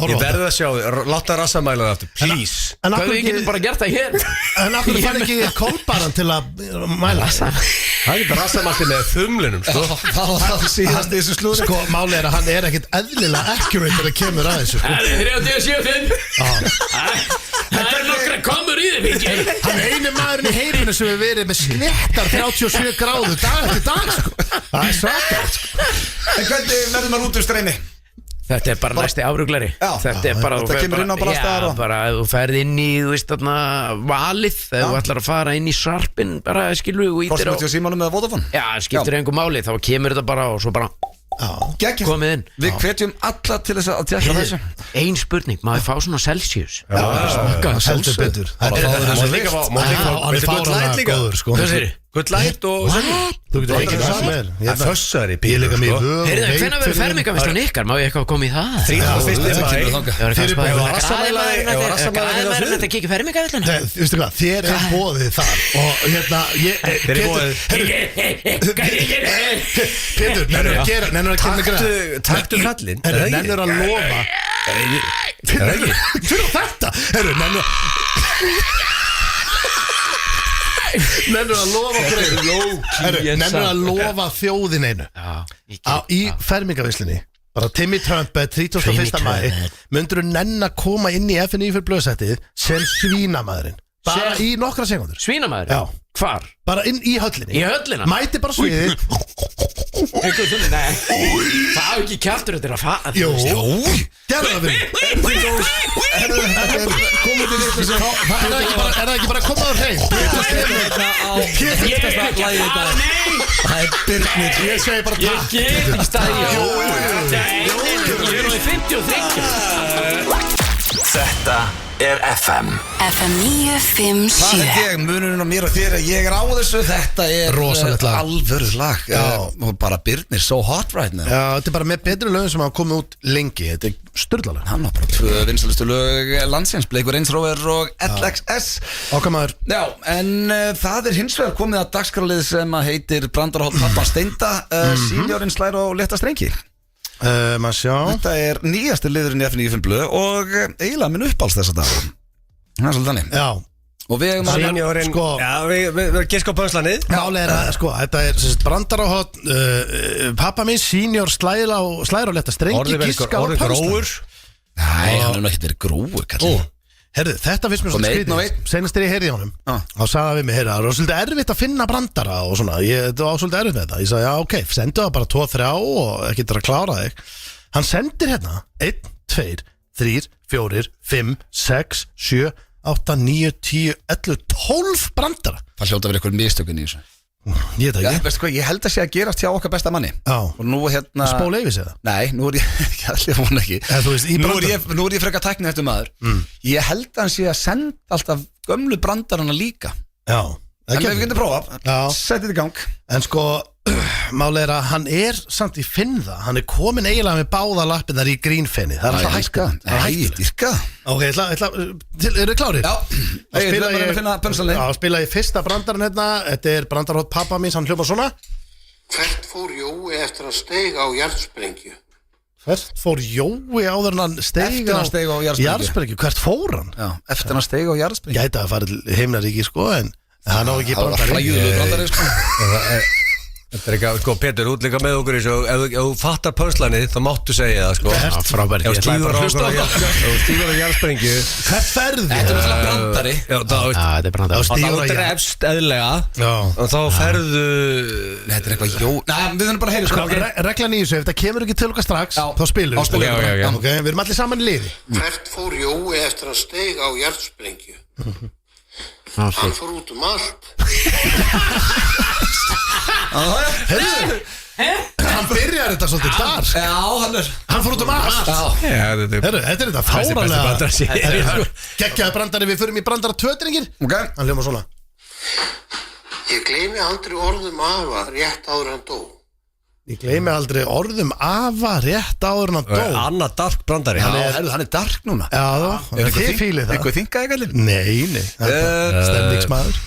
Ég verður að sjá þið, láta rassamæla það aftur, please Hvað við getum bara gert það hér En af hverju fær ekki kolbaran til að mæla? Það getur rassamælti með þumlinum Það var það síðast í þessu slúri Sko, máli er að hann er ekkit eðlilega accurate þegar kemur að þessu Það er 37 Það er nokkra komur í þið, Viki Hann eini maðurinn í heiminu sem við verið með snettar 37 gráðu dag eftir dag, sko Það er svakað, sko En hvernig verður maður út úr streymi? Þetta er bara næsti áruglari Þetta er bara Þetta kemur inn á bara staðar bara þú ferð inn í, þú veist, þarna valið þegar þú ætlar að fara inn í Sarpin bara, skilur við, og ítir á Fórstu með símanum eða Vodafone? Já, skiptir einhver máli, þá kemur þetta bara og svo bara komið inn Við hvetjum alla til þess að tjekka þessu Ein spurning, maður fá svona Celsius Heldur betur Má líka fá Hann er fáranlega góður, sko Hvað segir þið? Good light og Þú getur ekki hvað sem er Það fössar í Ég bíl leika mig í vög Heyrðu, hvenær verður fermingarveislan ykkar? Má ég eitthvað koma í það? 31. Græðmæður þetta kikið fermingarveislan? Þú veistu hvað, þér er bóðið þar Og hérna, Pétur, nennur að kemna græð Taktu kallinn Nennur að lofa Fyrir þetta Nennur að lofa Nennur að lofa þjóðin einu Í fermingaveislinni Bara Timmy Trumpet, 31. maí Mundur þú nenn að koma inn í FNÍ fyrir blöðsættið Sem svínamaðurinn Bara í nokkra sekundur Svínamaður? Já. Hvar? Bara inn í höllinni Í höllina? Mæti bara sviðið Nei Það er ekki kjaftur þetta að Jú Gerðu það fyrir Komið til ykkur sem Er það ekki bara að koma á hrein Það er Birnir Ég segi bara takk Ég get ekki stæði Ég er á 53 Þetta er FM FM 957 Það er ég, munurinn á mér og þér Ég er á þessu, þetta er Rosalegt lag. alvöru lag Og bara Birnir, so hot right now Já, þetta er bara með betri lögum sem hafa komið út lengi Þetta er styrlalega Hann á bara 2 vinsælustu lög landsins Bleikur Range Rover og LXS Okkar maður En það er hins vegar komið að dagskrálið sem að heitir Brandarhótt Pappa Steinda Seniorinn slær og leta strengi Maður sjá Þetta er nýjasti liðurinn í FNÍ blöð og eiginlega minn uppáls þess að dag Það er svolítið þannig Já Og við eigum að Seniorinn Sko. Já, við giska á pönslanið Málega er að, sko, þetta er brandarahot Pappa minn, senior slær og leta strengi Giska á gróur Nei, hann er ekki verið grófur kallið Herðu, þetta finnst mér Kom svona einn og skrítið Senast þegar ég heyrði í honum Já. Þá sagði hann við mig, heyrðu, það er svolítið erfitt að finna brandara og svona, þetta var svolítið erfitt með þetta Ég sagði, já, ok, sendu það bara 2-3 og ekki þetta að klára þig Hann sendir hérna 1, 2, 3, 4, 5, 6, 7, 8, 9, 10, 11, 12 brandara Það hljóta verið eitthvað mistökun í þessu Ég veit Já, ekki veistu hvað, ég held að sé að gerast hjá okkar besta manni Já. Og nú hérna Spól Eivis eða? Nei, nú er ég ekki allir vona ekki Þú veist, í Nú brandaranum. er ég frekar tækni eftir maður Ég held að hann sé að senda alltaf gömlu brandarana líka Já, En það við getum prófa Já. Settið í gang En sko, máli er að hann er samt, ég finn það, hann er komin eiginlega með báða lappinnar í grínfenni Það er alltaf hægt Nei, ég dyrka Ok, eru þið klárið? Já, ég ætla bara að finna pönsalni Já, spila ég fyrsta brandaran hérna Þetta er brandarhótt pappa mín, hann hljópar svona Hvert fór Jói eftir að steig á jarðsprengju? Hvert fór Jói áður en hann steig Eftir hann steig á jarðsprengju. Hvert fór hann? Já, eftir hann steig á jarðsprengju Gæti að fara til heimnaríki sko En hann á ekki Það var brandari fræðuðu brandari sko Þetta er ekki, sko, Pétur, út líka með okkur ef þú fattar pönslanið, þá máttu segja það, sko Já, frábært. Ef þú stígur á jarðsprengju Hvert ferði? Þetta er náttúrulega brandari Já, þá veist þetta er brandar Já, Og þá stígur á jarð- drefst eðlega Já. Og þá ferðu Þetta er eitthvað jó Nei, við þurfum bara að heyra sko Reglan í þessu, ef það kemur ekki til okkar strax Já. Þá spilum Þá spilum við. Já. Ok, við erum allir saman í liði Hvert fór Jói eftir að steig á jarðsprengju? Hann fór út allt. Herðu, hann byrjar þetta svolítið dar Já, Hann fór út allt Já Herðu, þetta er þetta fáralega brandari. Gekkjaði brandari, við förum í brandara tvötringir Ok Hann hljóma svona Ég gleymi aldrei orðum afa rétt áður en hann dó. Ég gleymi aldrei orðum afa rétt áður en hann dó Anna Dark brandari Já, hann er dark núna Já, þið fílið það Eitthvað þingaði kallinn Nei, þetta er stemningsmaður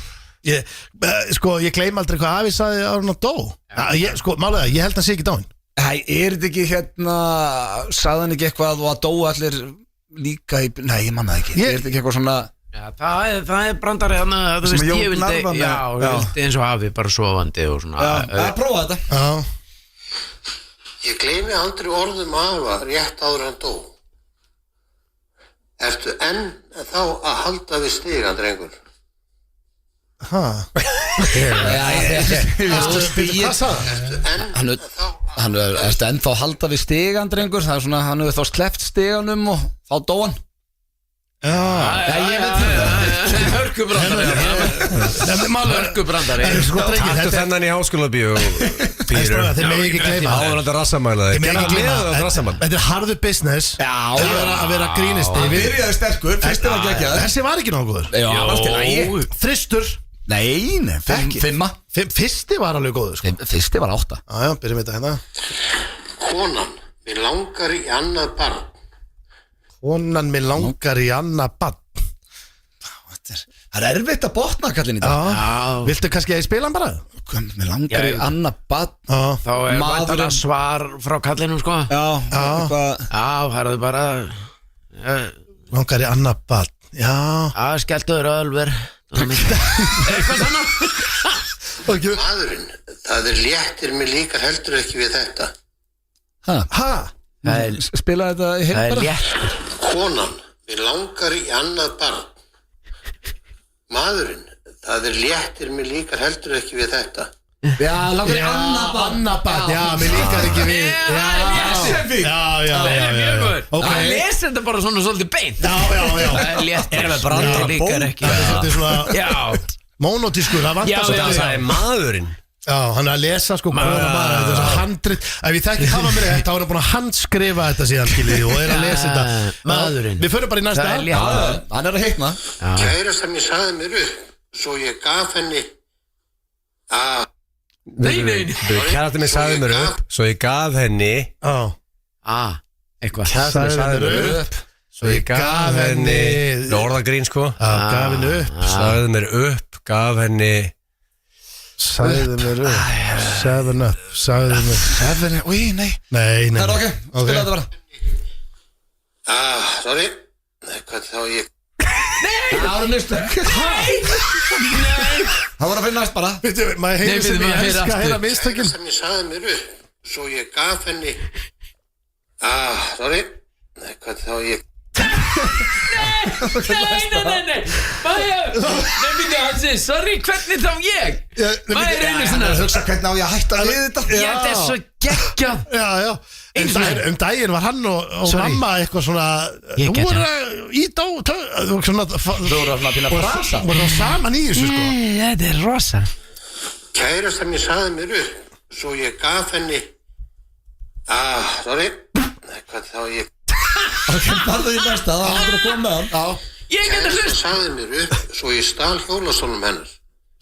Ég gleymi aldrei hvað afi sagði áður en hann dó Sko, málega, ég held að hann sé ekki dáinn Æ, er þetta ekki hérna Sagði hann ekki eitthvað og að dóa allir líka í Nei, ég manna ekki Er þetta ekki eitthvað svona Já, það er brandari hann að þú Sem veist, Jón ég vildi Narva með- Já, Já. ég vildi eins og hafi bara sofandi og svona Já, prófa þetta Já, Ég gleymi aldrei orðum afa rétt áður en hann dó. Ertu enn þá að halda við stiga, drengur? hæ Hvað sagði hann? Ertu enn Hann þá að Hann er ennþá að halda við stigan, drengur Það er svona, hann hefur þá sleppt stiganum og þá dó hann Já, Hörkubrandari Hörkubrandari sko drengir, Taktu þetta er þennan í háskólabíu Pýrur Þeir megi ekki gleyma Áður þetta rassamæla Þeir megi ekki gleyma rassamæla Þetta er harðu business Að vera grínisti Hann byrjaði sterkur, fyrstir var geggjað Þessi var ekki nóguður Já, allt í lagi Þristur Nei, fimma. Fyrsti var alveg góður sko. Fyrsti var 8. Já, byrjum við þetta hérna. Konan, mér langar í annað barn. Konan mér langar í annað barn. Það er erfitt að botna kallinn í dag. Já. Viltu kannski að ég spila hann bara? Mér langar í annað barn. Þá er maðurinn svar frá kallinum sko. Já, það er bara Langar í annað barn. Já. Skelltuður Ölver Eitthvað svona. Maðurinn, það er léttir mig líkar heldur ekki við þetta. Spila þetta í heim bara. Það er léttir. Konan, mér langar í annað barn. Maðurinn, það er léttir mig líkar heldur ekki við þetta. Já, langar í annað barn. Já, mér líkar ekki við. Já. Það lesi þetta bara svona svolítið beint. Já. Það er léttir mig líkar ekki. Þetta er svona Já. Mónotískur, það vantar Já, það er maðurinn. Já, hann er að lesa sko kona bara, þetta er svo handrit. Ef ég þekki hafa mér rétt, þá er hann búin að handskrifa þetta síðan, skiljið, og er að lesa þetta. Maðurinn. Við förum bara í næsta. Það er léttir. Hann er að heitna. Kæra sem ég sagði mér upp, svo ég gaf henni Nei. Kærastinn minn sagði mér upp, svo ég gaf henni. Eitthvað. Kærastinn minn sagði mér upp, svo ég gaf henni. Orðagrín sko. Gaf henni upp. Sagði mér upp, gaf henni. Sagði mér upp. Seven, úi, nei. Nei. Það er ok, spila þetta bara. Sorry, hvað þá ég. Það var nýstu. Það var að finna næst bara. Veitu, maður heyrir sem ég elska hérna mistökin. Sem ég sagði mér upp, svo ég gaf henni. Sorry, hvað þá ég. Nei Bæja, sorry, hvernig þá ég? Maður reynir svona. Hugsa hvernig á ég að hætta við þetta. Já, þetta er svo geggjað. Já. Daginn var hann og mamma eitthvað svona. Ég get það. Þú voru að finna brasa. Þú voru að saman í þessu sko. Þetta er rosa. Kæra sem ég sagði mér upp, svo ég gaf henni. Sorry, hvað þá ég. Ok, farðu í næsta, það var að koma með hann. Ég get Kæra það sem hlust. sagði mér upp, svo ég stal hjólastólnum hennar.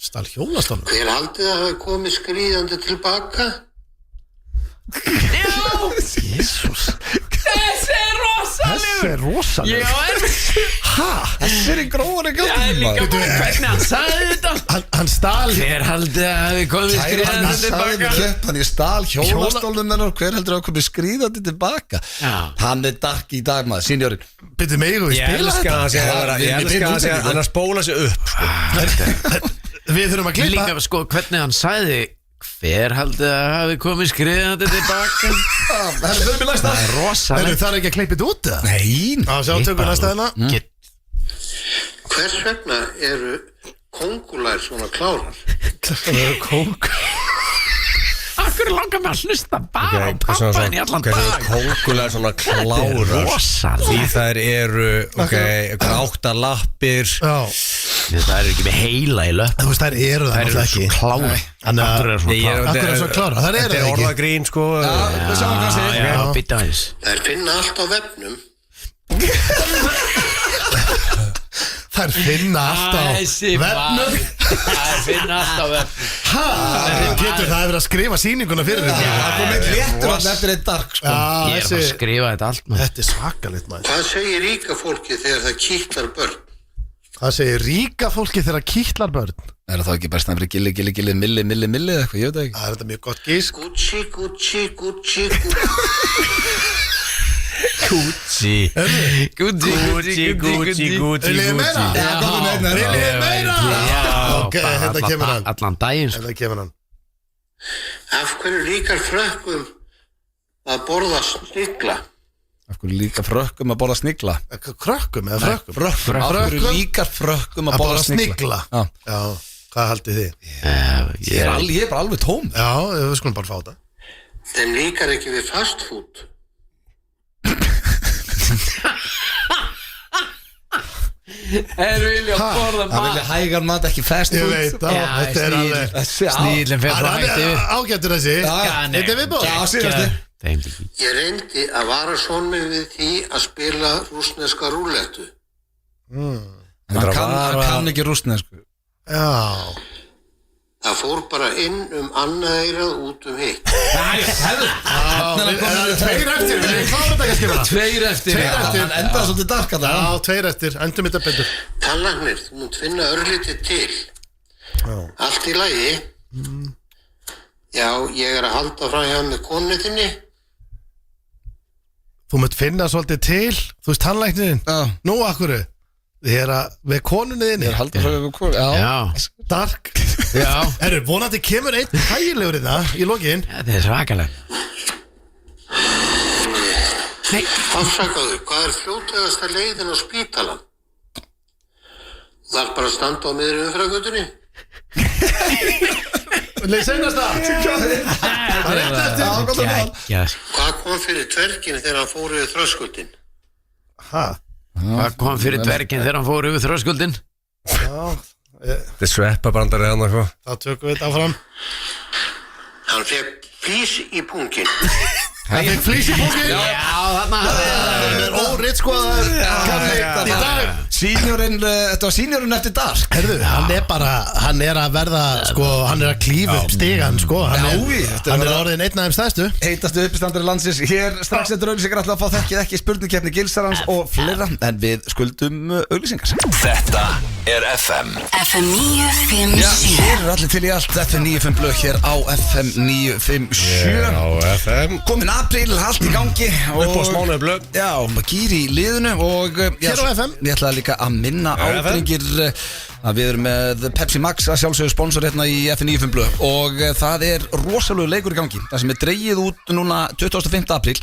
Stal hjólastólnum? Hver haldið að hafa komið skríðandi tilbaka? Já. Jésús. Þessi er rosaleg. Þessi er í gróðan ekki. Það er líka bara hvernig hann sagði þetta. Hann stal. Hver haldið að hafi komið skriðandi tilbaka? Hann ég stal hjólastólnum hennar. Hver heldur að hafa komið skriðandi tilbaka? Hann er dark í dag maður, sínjórinn. Byrju megum við spila þetta? Ég elska að segja hann að spóla sig upp. Við þurfum að klippa. Líka sko hvernig hann sagði. Hver haldið að hafi komið skriðandi tilbaka? Það er rosaleg. Það er ekki að klippa þetta út? Nei. Sjá, tökum næsta hérna. Hvers vegna eru kóngulær svona klárar? Akkur langar mig að hlusta bara á pappan í allan dag. Kóngulega svona klárar. Rosaleg. Því þær eru, einhver 8 lappir. Það er ekki með heila í löp. Þú veist, þær eru það náttúrulega ekki. Klári. Akkur er svo klára. Þær eru það ekki. Þetta er orðagrín sko. Við sjáum hvað segir. Já, býta aðeins. Þær finna allt á vefnum. Þær finna allt á vefnum. Þær finna allt á vefnum. Pétur, það hefur verið að skrifa sýninguna fyrir þetta. Það kom eitt léttur og þetta er dark sko. Ég er bara að skrifa þetta allt maður. Þetta er svakalitt maður. Hvað segir ríka fólki þegar það kýtlar börn? Það segir ríka fólki þegar kýtlar börn. Er það ekki best að vera gilli, milli eitthvað, ég veit ekki. Það er þetta mjög gott gís. Gucci Viljið meira? Viljið meira? Ok, þetta kemur hann. Allan daginn sko. Þetta kemur hann. Af hverju líkar frökkum að borða snigla? Af hverju líka frökkum að borða snigla? Krökkum eða frökkum? Frökkum. Af hverju líka frökkum að borða snigla? Já, hvað haldið þið? Ég er bara alveg tóm. Já, við skulum bara fá þetta. Þeim líkar ekki við fast food. Þeir vilja borða Það vilja hægar mat, ekki fast food. Ég veit það, þetta er alveg. Snílinn fyrir frá hægt yfir. Ágættur þessi. Þetta er viðbóð. Já, síðasti. Ég reyndi að vara son mig við því að spila rússneska rúllettu. Hann kann ekki rússnesku. Já. Það fór bara inn annað eirað út hitt. Tveir eftir, við klárum þetta ekki að Tveir eftir, hann endaði svolítið darka það. Já, tveir eftir, endum þetta betur. Tannlæknir, þú mútt finna örlítið til. Allt í lagi. Já, ég að halda frá hjá með konu þinni. Þú munt finna svolítið til, þú veist tannlæknirinn. Nú, akkuru? Við konunni þinni. Ég er haldið frá við konu. Já. Dark. Já. Herru, vonandi kemur einn hægilegur í lokin. Þetta er svakalega. Afsakaðu, hvað er fljótlegasta leiðin á spítalan? Það er bara að standa á miðri umfragötunni. Seinast það er rétt eftir. Hvað kom fyrir dvergin þegar hann fór yfir þröskuldin? Hvað kom fyrir dvergin þegar hann fór yfir þröskuldin? Þetta er sveppabrandari hann og þá tökum við þetta áfram. Hann fekk flís í pungin. Hann fekk flís í pungin. Já, þarna Það er óritskoðaður í dag. Seniorinn, þetta var seniorinn eftir Dark. Herðu, hann er að verða, sko, hann er að klífa upp stigan, sko. Hann er orðin einn af þeim stærstu. Heitastu uppistandari landsins. Hér strax eftir auglýsingar ætla að fá þekkið ekki spurningkeppni Gilsarans og fleira. En við skuldum auglýsingar. Þetta er FM FM 957. Já, hér er allir til í allt. FM 95 blöð hér á FM 957. Á FM Komin apríl, allt í gangi. Upp á smánuðu blöð. Já, gýr í liðinu og Hér á FM. Ég ætla líka að minna ádrengir að við erum með Pepsi Max að sjálfsögðu sponsor hérna í F95 blöð og það er rosalegu leikur í gangi það sem er dreigið út núna 25. apríl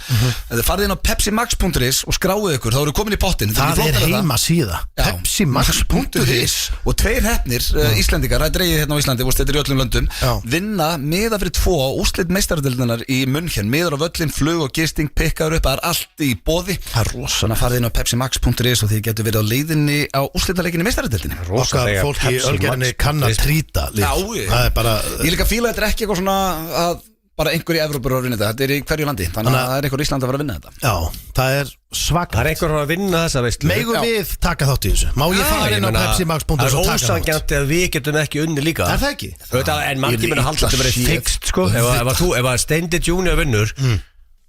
þið farið inn á pepsimax.is og skráið ykkur, þá eru komin í pottin Það er heimasíða pepsimax.is og tveir hefnir Íslendingar, það er dreigið hérna á Íslandi þetta er í öllum löndum, vinna miða fyrir 2 úrslit meistaradeildarinnar í München miðar á völlin, flug og gisting pikkaður upp, það er allt í boði þannig að farið inn á pepsimax.is og þið getur verið á leiðinni á úrslitaleikinni meistaradeildinni Okkar fólk í ölgerinni kann að trýta það er bara Ég líka fíla þetta er ekki eitthvað svona að bara einhver í Evrópu er að vinna þetta er í hverju landi, þannig að það er einhver í Íslandi að fara að vinna þetta Já, það er svakar Það er einhver að vinna þessa veistlu Megum við taka þátt í þessu? Má ég fara inn á pepsimax.is og taka þátt? Það er ósanngjarnt að við getum ekki unni líka Er það ekki? En margir minna halda að þetta verið fixt sko Ef að Steindi Junior vinnur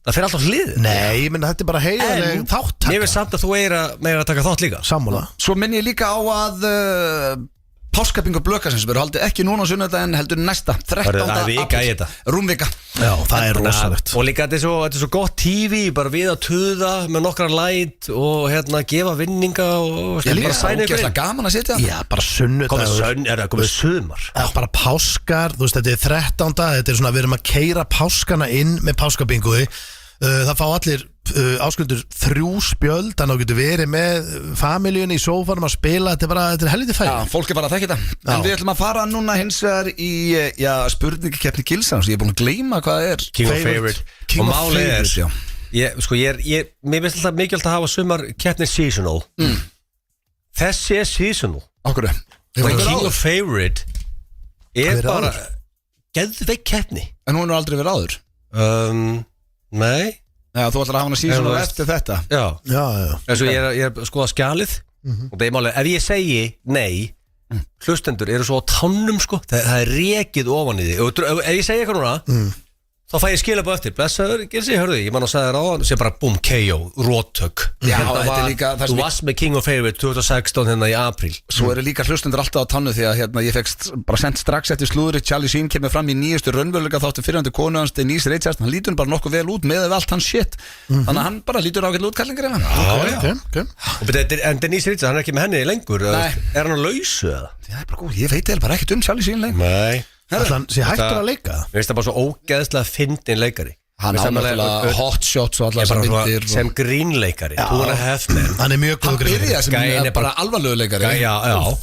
það fyrir alltaf hlið Nei, menn þetta er bara heiðarleg þáttaka Ég veist samt að þú meira að taka þátt líka Sammála Svo minn ég líka á að páskapingu blökasins verður haldið ekki núna á sunnudaginn heldur næsta 13. apríl Rúmvika Já, það er rosalegt Og líka þetta er svo gott TV bara við að tuða með nokkra læt og gefa vinninga og Ég líka ógeðslega gaman að sitja Já, bara sunnudagur Er það komið sumar? Já, bara páskar, þú veist, þetta er 13. Þetta er svona, við erum að keyra páskana inn með páskabinguði Það fá allir áskrifendur 3 spjöld þannig að þú getur verið með familíunni í sófanum að spila, þetta er helviti færi Já, fólk er bara að þekka þetta En við ætlum að fara núna hins vegar í spurningikeppni Gilsarans Ég er búin að gleyma hvað það er King of Favorite Og málið er Mér finnst alltaf mikilvægt að hafa sumarkeppni seasonal Þessi er seasonal Okkur King of Favorite er bara geðveik keppni En hún er aldrei verið áður Nei Já, þú ætlar að hafa hana seasonal eftir þetta Já Þess að ég er að skoða skjalið Og það er málið, ef ég segi nei Hlustendur eru svo á tannum sko Það er rekið ofan í því Ef ég segi eitthvað núna Þá fæ ég skilabóð eftir Blessaður, Gilsi, hörðu ég man að segja þér á hann Sér bara boom, KO, róttök Já, þetta er líka Þú varst með King of Favorite 2016 hérna í apríl Svo eru líka hlustendur alltaf á tannu Því að ég fekk bara sendt strax eftir slúðri Charlie Sheen kemur fram í nýjustu raunveruleika þáttu fyrirhandi konu hans Denise Richards Hann lítur bara nokkuð vel út með allt hans shit Þannig að hann bara lítur ágætlega út kallingar En Denise Richards, hann er ekki með henni lengur Er hann á lausu eða? Það er bara góð, ég veit eða bara ekkert Charlie Sheen lengur Nei Þannig sé hættur að leika Mér finnst það bara svo ógeðslega fyndin leikari Hann á náttúrulega hot shots og allar sem myndir Sem grínleikari, 2.5 men Hann er mjög góð grínleikari Hann byrjaði sem bara alvarlegu leikari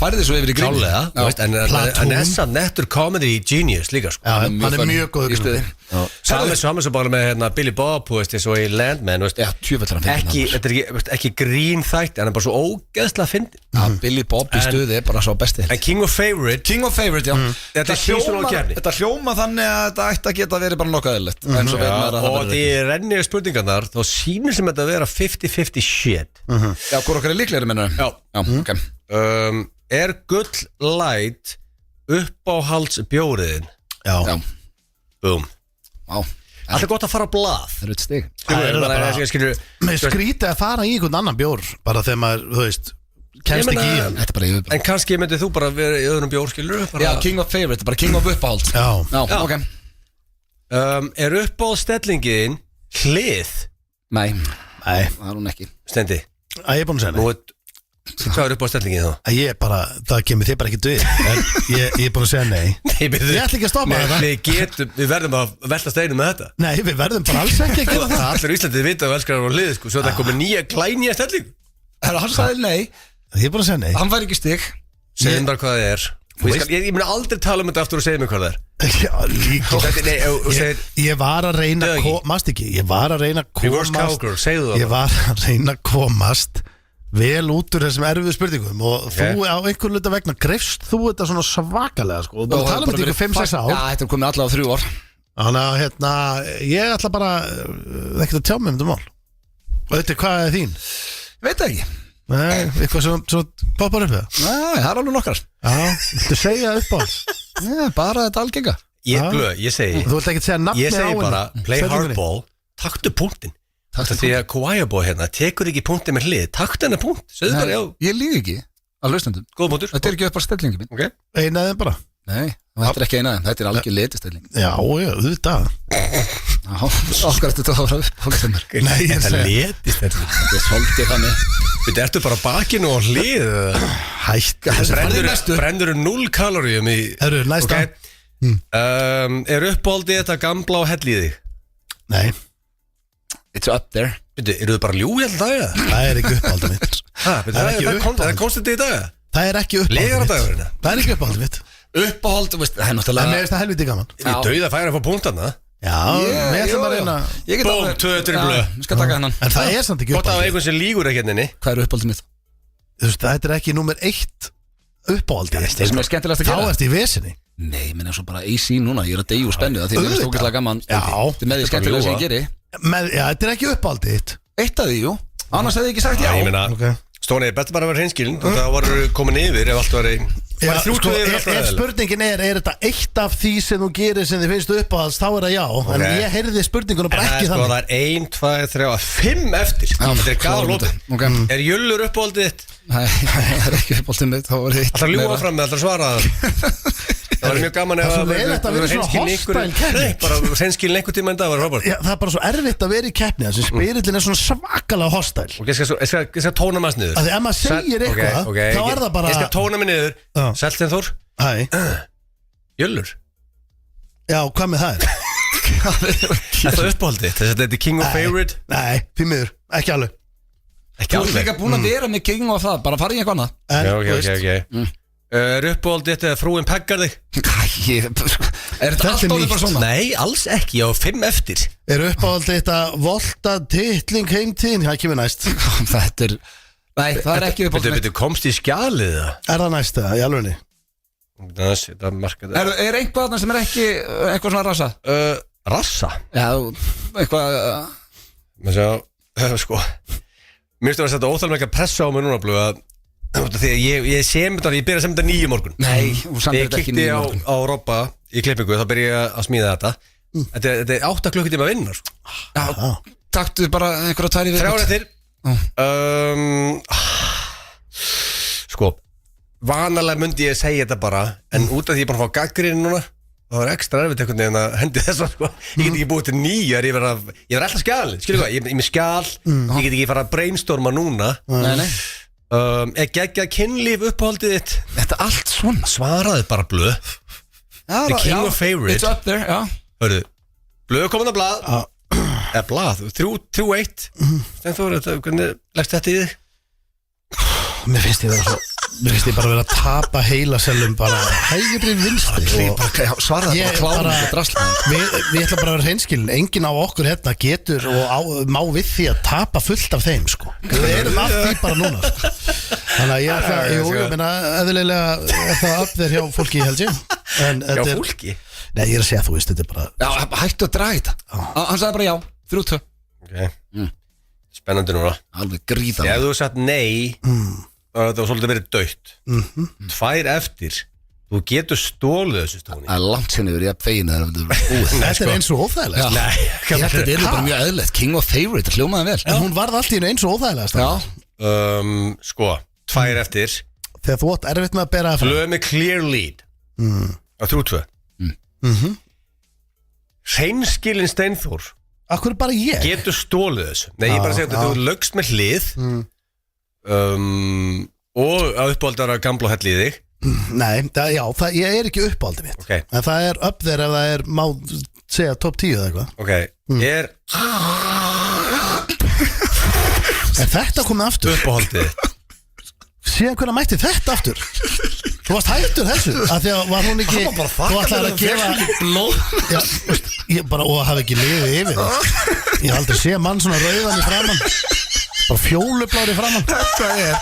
Færði svo yfir í grín En þess að nettur comedy genius líka Hann er mjög góð grínleikari Saman sem bara með Billy Bob Svo í Landman Þetta er ekki grín þætt En hann er bara svo ógeðslega fyndin Billy Bob í stuði er bara svo besti En King of Favorite Þetta hljóma þannig að þetta ætti að geta verið bara nokkuð eðlilegt Og því rennir spurningarnar þá sýnir sem þetta að vera 50-50 shit Já, hvort okkar er líklegri minna Já, Er Gull Light uppáhaldsbjóriðin? Já. Búm. Vá. Alltaf gott að fara á blað. Það eru eitt stig. Mér skrítið að fara í einhvern annan bjór bara þegar maður, þú veist, kemst ekki í hann. Þetta er bara yfir. En kannski myndið þú bara vera í öðrum bjór, skilur? Já, king of favorite, bara king of uppáhald. Já, ok. Er uppáhaldstellingin hlið? Nei, það er hún ekki. Stendi? Ég er búin að segja nei. Hvað er uppáhaldstellingin þá? Ég bara, það kemur þið bara ekki dvið. Ég er búin að segja nei. Ég ætla ekki að stoppa þetta. Við verðum að velta steinu með þetta. Nei, við verðum bara alls ekki að gera það. Allir í Íslandi vita að elskar á hlið, sko. Svo það komið nýja glænýja stelling. Hann sagði nei. Ég er búin að segja nei. Hann fær ekki stig. Segðum bara hvað það er. Ég myndi aldrei tala þetta aftur og segja mig hvað það er. Já, líka. Ég var að reyna að komast vel út úr þessum erfiðu spurningum og þú á einhvern luta vegna greifst þú þetta svona svakalega sko. Og tala um þetta ykkur 5-6 ár. Já, þetta er komið allavega á 3 ár. Þannig að ég ætla bara ekkert að tjá mig þetta mál. Og þetta hvað er þín? Veit það ekki. Nei, eitthvað sem poppar upp það. Nei, það er alveg nokkar. Já, viltu segja upp á alls? Já, bara þetta algenga. Ég segi þú vilt ekki segja nafni á henni. Ég segi bara, play hardball, taktu punktin. Því að Kawaiabó hérna tekur ekki punkti með hlið. Taktu hennar punkt, segðu bara já. Ég líði ekki að hlustendum. Góð punktur. Þetta er ekki upp á stellingi mín. Okay. Einaðin bara. Nei, þetta er ekki einaðin. Þetta er algjör litistelling. Já, auðvitað. Okkar þetta þá frá fólkstemmer. Nei, þetta er litistelling. Þetta er svolítið þannig. Þetta ertu bara bakinu og hlið. Hækka. Brendur 0 kaloríum í. Eru, næsta. Er uppáldið þetta gamla og hellið þig? Nei. It's up there. Eru þið bara ljúi alltaf dag? Það er ekki uppáldið mitt. Það er konstantið í dag? Það er ekki uppáldið mitt. Það er ekki uppáldið mitt. Uppáhald, það er náttúrulega. En mér finnst það helviti gaman. Ég dauð að færa að fá punktana. Já, við ætlum að reyna. Bóm, 2-3 blöð. Ég skal taka hennan. En það er samt ekki uppáldið. Hvort af einhvern sem lígur ekki henni? Hvað er uppáldið mitt? Þú veist, þetta er ekki númer 1 uppáldið. Það sem er skemmtilegast að gera. Þá ertu í vesinni. Nei, minn er svo bara AC núna. Ég er að deyja úr spennu. Það er stókislega gaman. Þetta er með því skemmtilega sem ég geri. Já, þetta er ekki uppáldið þitt. Eitt af því, jú. Annars hefði ég ekki sagt já. Ég meina, Stóni, betur bara að vera hreinskilin. Það var komin yfir ef allt var spurningin er þetta eitt af því sem þú gerir sem þið finnst uppáhalds, þá er það já. En ég heyrði spurninguna bara ekki þannig. Það er 1, 2, 3, 5 eftir. Þetta er gaflópið. Er Jullur uppáhaldið þitt? Nei, það er ekki uppáhaldið mitt. Alltaf ljúa fram með, alltaf svara það var mjög gaman ef það verður svona hostile keppni. Bara hreinskilin einhver tíma en dag var Robert. Það er bara svo erfitt að vera í keppni. Þessi spyrillin er svona svakalega hostile. Og ég skal tóna maður niður. Ef maður segir eitthvað, þá er það bara. Ég skal tóna mig niður. Selten Þór. Jullur. Já, hvað með það er? Er það uppáhaldið? Þetta er king of favorite? Nei, því miður, ekki alveg. Þú ert líka búin að vera með king of það. Bara fara í eitthvað annað. Ok. Er uppáhaldið þetta frúin peggar þig? Er þetta alltaf bara svona? Nei, alls ekki, ég á 5 eftir. Er uppáhaldið þetta volta titling heimtíðin? Það kemur næst. Þetta er, nei, það er ekki uppáhaldið. Þú komst í skjalið það? Er það næst það, í alvegni? Er einhvað sem er ekki eitthvað svona rassa? Rassa? Já, eitthvað Mér sjá, sko Mér finnst það að setja óþálega ekki að pressa á mig núna blöð að Þegar ég sem þetta, ég byrja að sem þetta 9 morgun. Nei, þú samtir þetta ekki 9 morgun. Þegar ég kíkti á Robba í klippingu, þá byrja ég að smíða þetta. Þetta er 8 klukkutíma að vinna, sko. Já, taktu bara einhverja tæri við. 3 eftir. Sko, vanalega myndi ég segja þetta bara, en út af því ég er bara að fá gaggrinni núna, það var ekstra erfitt einhvern veginn að hendi þess að, sko. Ég get ekki búið til 9, ég verð alltaf skjal, skilur hvað, ég er með skjal, ég get ekki fara að brainstorma núna. Nei. Er geggjað kynlíf uppáhaldið þitt? Þetta er allt svona. Svaraði bara blöð. The king of favorite. It's up there, já. Hörru, blöð komin að blað. Eða blað, 3-1. Steinþór, hvernig leggst þetta í þig? Mér finnst ég bara vera að tapa heilasellum bara hægri vinstri. Svaraði bara kláðum og draslan. Við ætlum bara að vera hreinskilin. Enginn á okkur hérna getur og má við því að tapa fullt af þeim, sko. Við erum af því bara núna, sko. Þannig að ég meina, eðlilega er það upp þér hjá fólki, held ég. Hjá fólki? Nei, ég er að segja, þú veist, þetta er bara. Já, hættu að draga þetta. Hann sagði bara já, 3-2. Ok, spennandi núna. Alveg gríðan. Ef þú sagt nei, það var svolítið verið dautt. 2 eftir, Þú getur stólið þessu Stóni. Það langt sinni verið ég fegin Þetta eins og óþægilegt Nei, Þetta er bara mjög eðlilegt, king of favorite, hljómaði vel En hún varð allt í eins og óþægilegast Sko, 2 eftir. Þegar þú átt erfitt með að bera það Blöð með clear lead á 3-2 Hreinskilin Steinþór Akkur bara ég getur stólið þessu. Nei, ég bara segja þetta, þú lögst með hlið og að uppáldara gamla hell í þig. Nei, ég er ekki uppáldið mitt Ok. En það er upp þér ef það er má segja top 10 eða eitthvað Ok, En þetta komið aftur uppáhaldið. Síðan hvernig mætti þetta aftur Þú varst hættur þessu að því að var hún ekki Þú ætlaði að gefa blóð Ég bara, og hafi ekki liðið yfir það Ég aldrei sé mann svona rauðan í framann Bara fjólublári framann Þetta er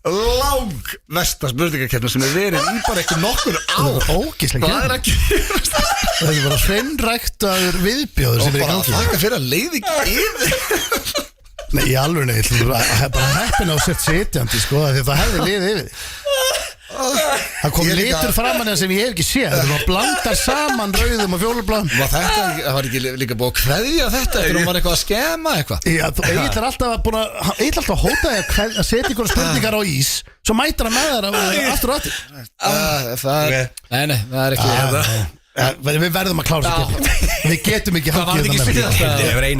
lang versta spurningakeppni sem er verið í bara ekki nokkur Það er ógeðslega Hvað er að gerast? Það er bara hreinræktaður viðbjóður sem er í Bara gangi þakka fyrir að leiði ekki yfir Nei, í alveg nei, bara heppin á sett sitjandi sko, því það hefði liðið yfir Það kom litur framan en sem ég hef ekki séð Það var blandar saman rauðum og fjólubláðum Það var ekki líka búið að kveðja þetta eftir hún var eitthvað að skema eitthvað Já, Egill er alltaf að hóta að setja ykkur spurningar á ís Svo mætir hann með þær aftur og aftur Nei, það er ekki Við verðum að klára þessu Við getum ekki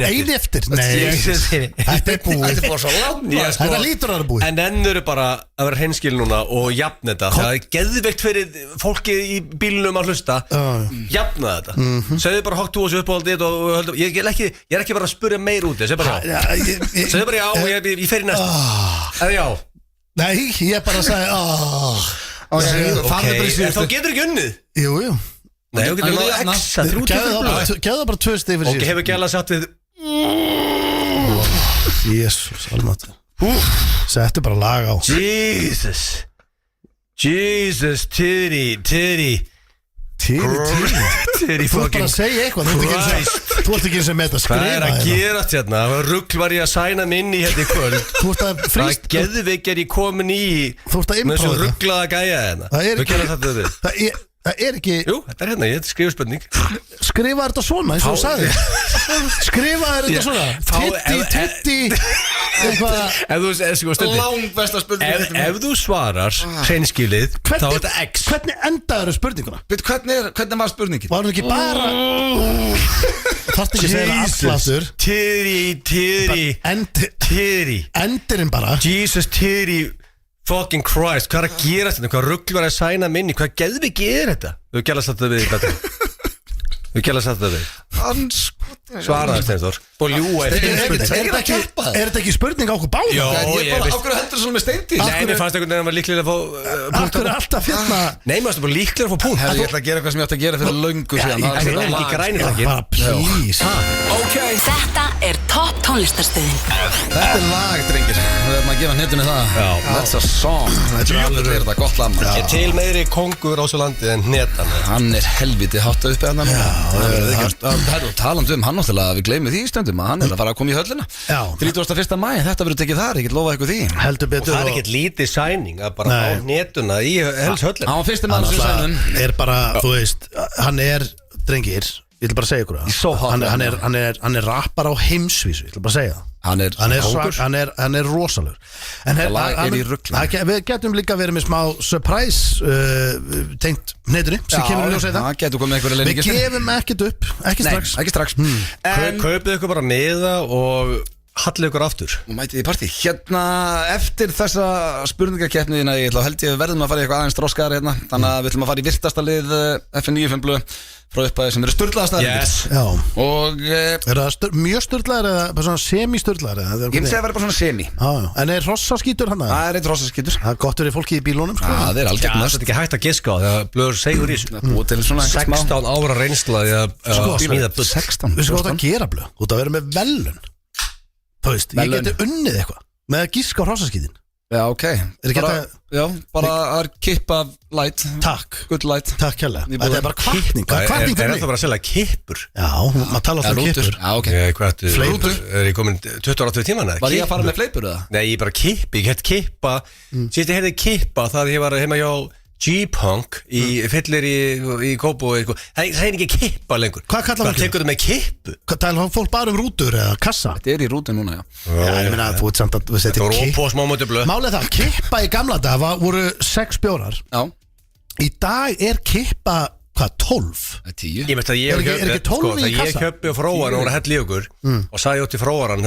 Einu eftir Þetta er búið Þetta er bara svo langt Þetta lítur að vera búið En ennur bara að vera hreinskil núna og jafna þetta. Það er geðveikt fyrir fólki í bílunum að hlusta. Jafna þetta. Segðu bara hótt þú þessu uppáhaldið og ég er ekki bara að spurja meir út. Segðu bara já. Segðu bara já og ég fer í næsta. Eða já. Nei, ég bara sagði En þá getur ekki unnið. Jú Nei, þú getur náðu exa 3-4. Gæðu bara 2 stig fyrir Ok, hefur gæla satt við Jésús, alveg Settu bara lag á Jesus, titty Þú ert bara að segja eitthvað Þú ert ekki sem með þetta skrifa Hvað er að gerast hérna? Rugl var ég að sæna mig inn í hérna í kvöld Það geðveik er ég komin í Þú ert að með svo impróða rugglaða gæja hérna Það er ekki Jú, þetta er hérna, ég skrifa spurning Skrifa þetta svona, eins og þú sagði Skrifa þetta svona Titti Langbesta spurning Ef þú svarar hreinskilið þá er þetta X Hvernig endaður spurninguna? Hvernig var spurningin? Var hún ekki bara Þarftu ekki að segja allaftur Titty Endirinn bara Jesus, titty Fucking Christ, hvað er að gera þetta? Hvað rugl var að sæna minni? Hvað geðviki er þetta? Þú gæla satt það við Svaraði Steinþór og ljúa Er þetta ekki spurning á okkur báða? Jó, Ákveður heldur svona með Steindi? Nei, mér fannst einhvern veginn að maður líklega að fá Akkur er alltaf hérna Nei, maður fannst bara líklega að fá punkt Ég ætla að gera eitthvað sem ég ætti að gera fyrir löngu síðan Ég er ekki grænir það Bara please Þetta er topp tónlistarstöðin Þetta er lag, drengir Við erum að gefa hnetunni það That's a song Þetta er þetta gott lag Ég til meiri kongur á svo landi en hnetan Hann er helviti hátt að uppi hann Talandu hann náttúrulega við gleymum því í stundum að hann er að fara að koma í höllina 31. maí, þetta verður tekið þar, ég get lofað eitthvað því Heldur Og betur það er ekkert lítið sæning að bara á netuna í helst höllina Hann var fyrsti maður sem sænum er bara, þú veist, hann er drengir, ég ætla bara að segja ykkur So hot, hann er rappar á heimsvísu, ég ætla bara að segja það Hann er rosalur En lag er í rugli. við getum líka verið með smá surprise tengt hnetunni sem kemur í ljós þetta Það getur komið einhverja Við gefum ekkert upp, ekki strax Nei, ekki strax Kaupið ykkur bara miða og hallið ykkur aftur Og mætið í partí Hérna, eftir þessa spurningakeppniðina ég held ég við verðum að fara í eitthvað aðeins þroskaðar hérna Þannig að við ætlum að fara í virtasta lið FN95 blöð frá upphæði sem eru sturlaðastæðir Og Er það mjög sturlaðar eða bara svona semi-sturlaðar? Ég myndi segja að vera bara svona semi En er rossaskítur hann? Það er eitt rossaskítur Það er gott verið fólki í bílunum sko. Það er algjört Það er ekki hægt að giska á þegar blöður segur í þessu 16 ára reynsla að smíða bull 16 Við sko átt að gera blöð Út að vera með velun Þú veist, ég geti unnið eitthvað með að giska á rossaskítin Já, ok bara að kippa light Takk Good light Takk hérlega Þetta er bara kvartning Er það bara að selja kippur? Já, maður tala alltaf kippur Já, ok Fleipur? Er ég komin 20 ára til tíman? Var ég að fara með fleipur eða? Nei, ég bara kippi Ég hætti kippa Sýtti hefði kippa það ég var heima hjá G-Punk í fyllir í Kópó það er ekki kippa lengur. Hvað kallar það? Hvað tekur það með kippu? Talar fólk bara rútur eða kassa? Þetta er í rútu núna, já. Ég meina, þú veit samt að þetta er róp og smámötu blöð. Málið það, kippa í gamla dag voru 6 bjórar. Já. Í dag er kippa, hvað, 12? 10. Ég veist að ég er ekki 12 í kassa? Ég köpi á fróan og voru að hella í okkur og sagði átti fróaran,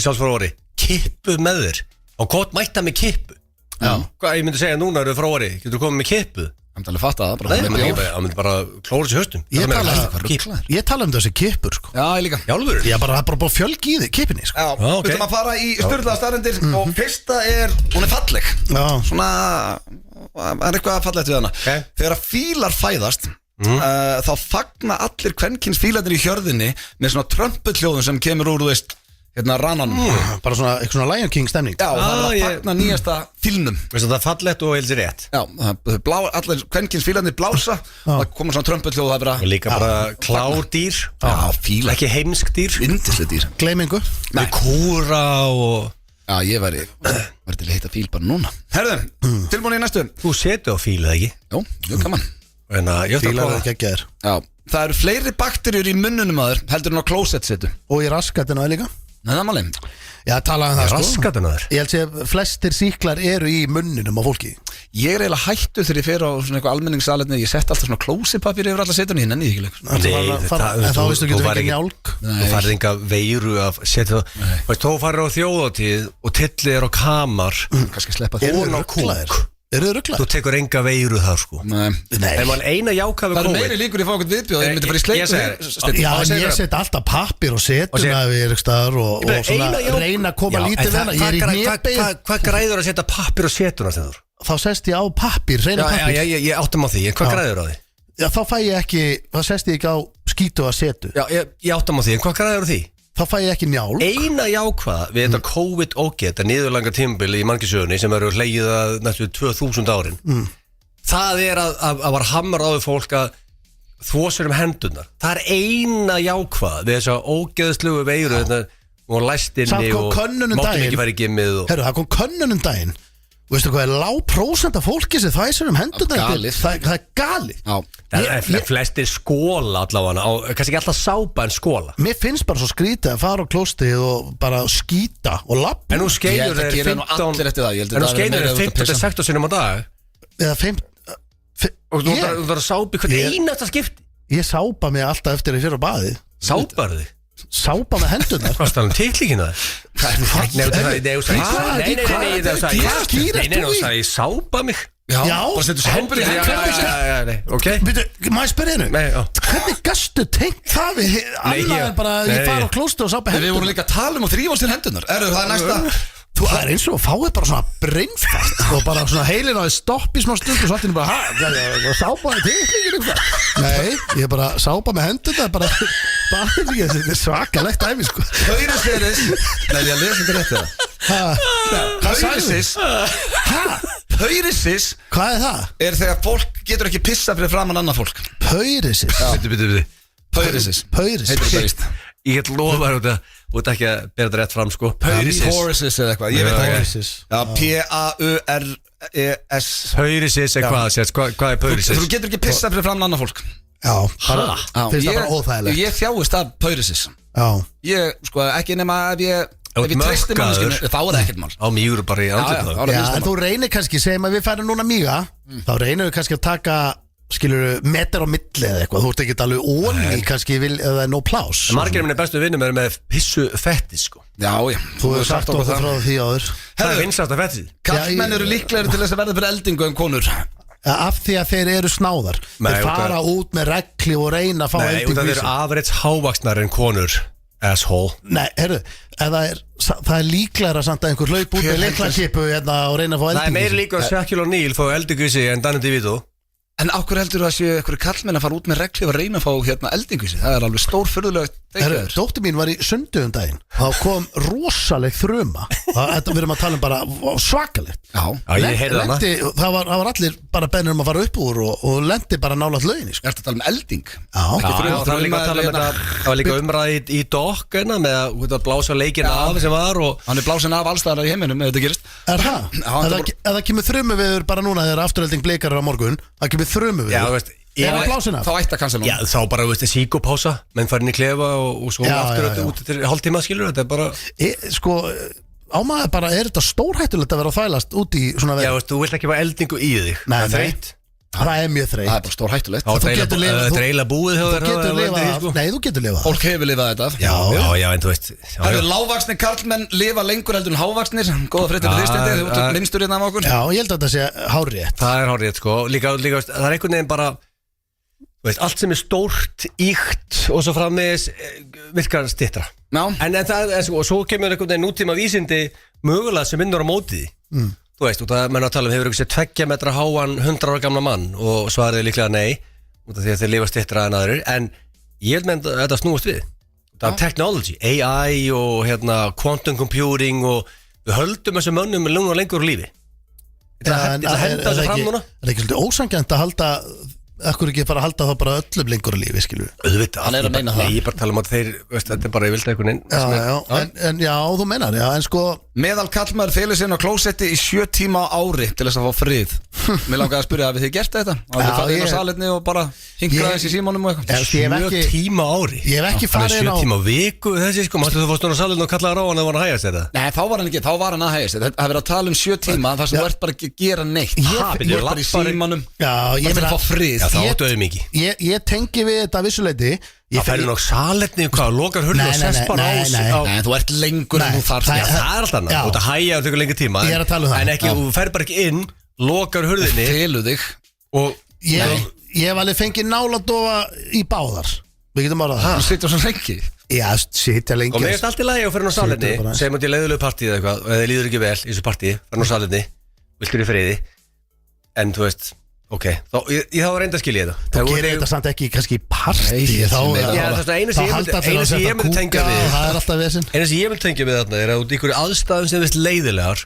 sjálfsfróari, kippu með þér. Og gott mætta með kippu. Já. Hvað ég myndi segja núna eru fróari, getur komið með kippu? Það myndi alveg fatta það. Það myndi bara klóra sér höstum. Ég tala þessi kippur, sko. Já, ég líka. Jálfur? Ég bara fjölg í þig, kippinni, sko. Já, við ætlum að fara í sturlaða staðreyndir og fyrsta hún er falleg. Já. Svona, það er eitthvað fallegt við hana. Þegar fílar fæðast, þá fagna allir kvenkins fílarnir í hjörðinni með svona trömpuhljóðum sem kemur úr, þú veist, hérna rananum. Bara svona, eitthvað svona Lion King stemning. Já, það er að fagna nýjasta fílnum. Veist það er fallegt og heldur rétt. Já, allir kvenkins fílarnir blása, það komur svona trömpuhljóð, það er bara... Og líka bara klárdýr. Já, fílar. Ekki heimskdýr. Yndislega dýr. Gleimingu. Með kúra og... Já, ég væri til að heita fíl bara núna. Herðu, tilbúin í næstu. Þú setur á fíl, eða ekki? Jú, gaman. Fílar er ekki ekki þér. Já, það eru fleiri bakteríur í munnunum að þér heldur en á klósettsetu. Og í raskatinu að líka. Nei, það er málið. Já, talaðu það, sko. Raskatinu að þér? Ég held að flestir sýklar eru í munninum á fólki. Ég er eiginlega hættur þegar ég fer á svona eitthvað almenningssalerni. Ég sett alltaf svona klósipapír yfir alla setunni. Ég nenni því ekki lengur. En þá veistu ekki ekki njálk. Þú farið enga veiru að setja það. Þú farið á þjóðatíð og tillið er á kamar. Kannski sleppa því. Eru þið rugglaðir? Þú tekur enga veiru þar, sko. Nei. En man eina jákafi COVID. Það er meiri líkur ég fá okkur viðbjóð. Ég myndi fara í sleiku. Já, en ég set alltaf pappir og setuna við ykstaðar og svona reyna að koma lítið við hana. Ég er í nefnbeig. Hvað græður að setja pappir og setuna þegar? Þá sest ég á pappir, reyna pappir. Já, ég áttum á því. Hvað græður á því? Já, þá fæ ég ekki, þá sest ég ekki á skítu að setu. Já, ég áttum á því. Hvað græður á því? Þá fæ ég ekki njálk. Eina jákvæða við þetta COVID-ógeð, þetta niðurlanga tímabili í mannkynssögunni sem eru hlegið að næstu 2000 árin. Það er að var hamrað á við fólk að þvo sér hendurnar. Það er eina jákvæða við þessa ógeðslegu veiru og læst inni og máttum ekki færi gimmið. Herru, það kom könnunum daginn. Veistu hvað er lág prósent af fólki sem þvæsir hendurnar til? Það er galið. Það er flestir skóla allavega, kannski ekki alltaf sápa en skóla. Mér finnst bara svo skrítið að fara á klóstið og bara skýta og lappa. En nú skeinur þeir 15-16 sinnum á dag. Eða 15. Og þú þarf að sápa í hvern einasta skipti. Ég sápa mig alltaf eftir að ég fyrir á baði. Sápar þig? Sápa með hendurnar. Hvað stafum titlíkina það? Nei, þú sagði sápa mig. Já, bara settu sápur í því. Ok. Maður spyrir einu, hvernig gastu tengt það við annað en bara ég fara á klóstu og sápa hendurnar? Við vorum líka að tala um að þrífa sér hendurnar. Það er næsta. Þú er eins og fáið bara svona breinfart og bara svona heilin á því stopp í smá stund og svolítið bara sápaði titlíkinu eitthvað. Nei, ég bara sápa með hendurnar bara þetta er svakalegt æmi, sko. Pöyrisis. Nei, ég lesi þetta rétt það. Pöyrisis. Hvað er það? Er þegar fólk getur ekki pissa fyrir framan annað fólk. Pöyrisis. Pöyrisis. Pöyrisis. Ég get lofa þér út ekki að bera þetta rétt fram, sko. Pöyrisis eða eitthvað. Ég veit Pöyrisis. Já, P-A-U-R-E-S. Pöyrisis er hvað er pöyrisis? Þú getur ekki pissa fyrir framan annað fólk. Já, finnst það bara óþægilegt. Ég þjáist af pöyrisis. Já. Ég, sko, ekki nema ef ég treysti mannskinu, þá er það ekkert mál. Á mýgur bara í andlitinu. Já, en þú reynir kannski, segjum að við færum núna mýga, þá reynir við kannski að taka, skilur, meter á milli eða eitthvað. Þú ert ekki alveg óni, kannski eða það er no plás. Margir minni bestu vinnum eru með pissu fetti, sko. Já. Þú hefur sagt okkur frá því áður. Það er vinsast af fettið. Kallmenn eru líklegri til þess að verða fyrir eldingu en konur. Af því að þeir eru snáðar. Þeir fara út með regli og reyna að fá eldingu í sig. Nei, það eru afrits hávaksnar en konur. Asshole. Nei, herru, það er líklæra samt að einhver hlaup út með leiklakipu og reyna að fá eldingu. Það er meiri líkur að Shaquille O'Neal fá eldingu í sig en Danny DeVito. En áhver heldur það að séu einhverju kallmenn að fara út með regli og reyna að fá eldingu í sig? Það er alveg stórfurðulegt Dóttir mín var í sundugum daginn. Það kom rosaleg þruma. Þetta við erum að tala um bara svakalegt. Já, ég heyrði hana. Það var allir bara bennir að fara upp úr og lendi bara nálægt lauginni, sko. Ertu að tala um elding? Já, það var líka umræð í dokkuna með að blása leikinn af sem var og hann blásin af allstaðar í heiminum ef þetta gerist. Er það? Ef það kemur þrumu viður bara núna þegar Afturelding Blikar á morgun, það kemur þrumu viður. Er það blásin af? Þá ætti að cancela hún. Já, þá bara, síkópása, menn farin í klefa og svo aftur út til hálftíma, skilur, þetta er bara sko, ámaður bara, er þetta stórhættulegt að vera að þvælast út í svona veður? Já, þú vilt ekki vera eldingu í þig. Nei, þreytt. Það er mjög þreytt. Það er bara stórhættulegt. Það er eiginlega búið hjá þér. Nei, þú getur lifað. Fólk hefur lifað þetta af. Já, en þú veist. Það eru lágvaxnir karlmenn lifa lengur heldur en hávaxnir. Góða fréttir fyrir þið, þú ert minnstur hérna af okkur. Já, ég held að þetta sé hárrétt. Það er hárrétt, sko. Líka, það er einhvern veginn bara allt sem er stórt, íkt og svo framvegis virkar stittra. En það er svo kemur einhvern veginn nútíma vísindi mögulega sem minnur á móti því. Þú veist, og það menn að tala hefur ykkur sér 2 metra háan 100 ára gamla mann og svarið er líklega nei út af því að þeir lifa stittra en aðrir, en ég held með þetta snúast við. Það er technology, AI og quantum computing og við höldum þessum mönnum með lengur lífi. Þetta henda þessu fram núna. Er ekki svolítið ósanngjarnt að halda Akkur ekki fara að halda það bara öllum lengur á lífi, skilur við. Hann er að meina það. Nei, ég bara tala um að þeir, veist, þetta er bara, ég vildi einhvern veginn. En já, þú meinar, já, en sko meðal kallmaður felur sér á klósetti í 7 tíma á ári til þess að fá frið. Mér langaði að spyrja, hafið þið gert þetta? Hafið þið farið inn á salinni og bara hingrað þessi símanum og eitthvað? 7 tíma á ári? Ég hef ekki farið inn á 7 tíma á viku, þessi, sko, mástu þú fórst á salinni og kallaði á hann að var að hægjast þetta? Nei, þá var hann ekki, þá var hann að hægjast þetta. Það verið að tala um 7 tíma þar sem þú ert bara ekki að gera neitt. Ég er bara í símanum, bara til að fá frið. Já, þá áttu auðvitað mikið. Ég tengi við þetta vissuleiti. Það færði nokk saletni, hvað, lokar hurðu og sest bara á. Nei, þú ert lengur en þú þarf. Það er alltaf annað, þú ert að hægja og tekur lengur tíma. Ég er að tala um það. En ekki, þú færði bara ekki inn, lokar hurðinni. Felu þig. Ég hef alveg fengið náladofa í báðar. Við getum bara það. Þú sitja svo lengi. Já, sitja lengi. Og mér er allt í lagi að fyrir ná saletni, segjum að ég leiðulegu partíð eða eitthvað, eða þið líður ekki vel í þessu partíð, fyrir ná saletni, viltur í friði. En þú veist, ok, þá var reynda að skilja þetta. Þú gerir þetta samt ekki kannski í partí. Eina sem ég myndi tengja við, það er alltaf vesinn. Eina sem ég myndi tengja við þarna er að út í einhverju aðstæðum sem veist leiðilegar,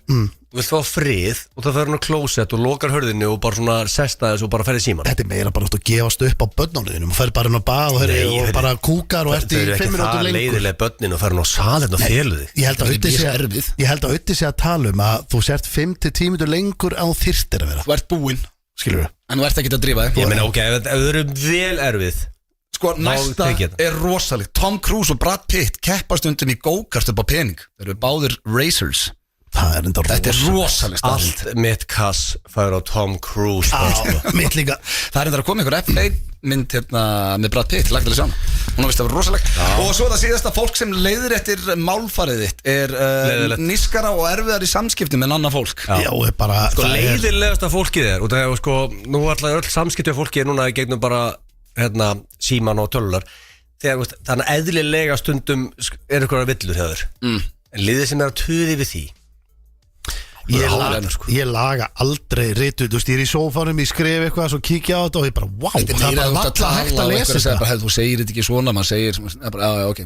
þú vilt fá frið og það fer hún á klósett og lokar hörðinu og bara svona sesta þess og bara ferði síman. Þetta er meira bara að gefast upp á börnáliðinum og fer bara inn á bað og bara kúkar og eftir 5 minútur lengur. Það er ekki það leiðilega börnin og fer hún á salin og félöði. Ég held að auðvitað sé að tala um að þú sért 5-10 minútur lengur á þyrftir að vera. Þú ert búinn, skilur við. En þú ert ekki að drífa þig. Ég meina, ok, ef þau eru vel erfið. Sko, næsta er rosalega. Tom Cruise og Brad Pitt keppast stundum í go-kart upp á pening. Þeir eru báðir racers. Þetta er rosalega stað. Allt mitt kass fær á Tom Cruise. Mitt líka. Það er að koma einhver F1 mynd hérna með Brad Pitt, lagt til að sjá hana. Hún har vist að vera rosalega. Og svo það síðasta, fólk sem leiðir eftir málfarið þitt er nískara og erfiðar í samskiptum en annað fólk. Já, bara sko, leiðilegasta fólkið er, og það er sko, nú alltaf öll samskipti af fólki er núna gegnum bara síman og tölular. Þegar þannig að eðlilega stundum er einhverja villur hjá þér. En liðið sem er að tuði við því. Ég laga aldrei ritu, þú veist, ég er í sófanum, ég skrif eitthvað, svo kíkja á þetta og ég bara, wow, það er bara valla hægt að lesa þetta. Þú segir þetta ekki svona, maður segir, ok,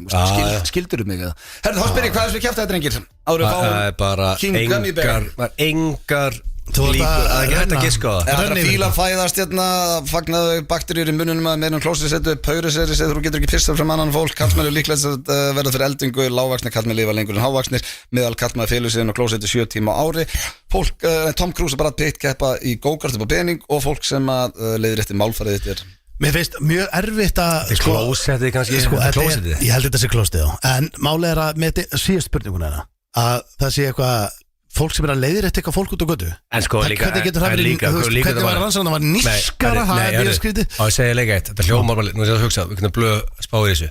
skildur þú mig eða? Herðu, þá spyr ég, hvað er þessu kjæft þetta, drengir? Það er bara engar líkur, það er ekki hægt að giska á það. Það er að fíla fæðast hérna, fagnaðu bakteríur í munnunum að meðan klósettsetu, paurusetu, þú getur ekki pissað frá annan fólk, kallmenn eru líklegast að verða fyrir eldingu, lágvaxnir kallmenn lifa lengur en hávaxnir, meðal kallmenn felur sig inn á klósetti 7 tíma á ári. Fólk, Tom Cruise og Brad Pitt keppa í go-kart upp á pening og fólk sem að leiðir eftir málfarið þitt er. Mér finnst mjög erfitt að klósetti kannski, ég held þetta sé klósetti, en málið er að með síðast spurninguna að það sé eitthvað fólk sem er að leiðir eftir eitthvað fólk út á götu. En sko líka, hvernig var rannsókn, það var nískara, það er mjög skrítið. Og ég segja líka eitt, þetta hljómar bara, nú er ég að hugsa, við kunum blöð spáir þessu.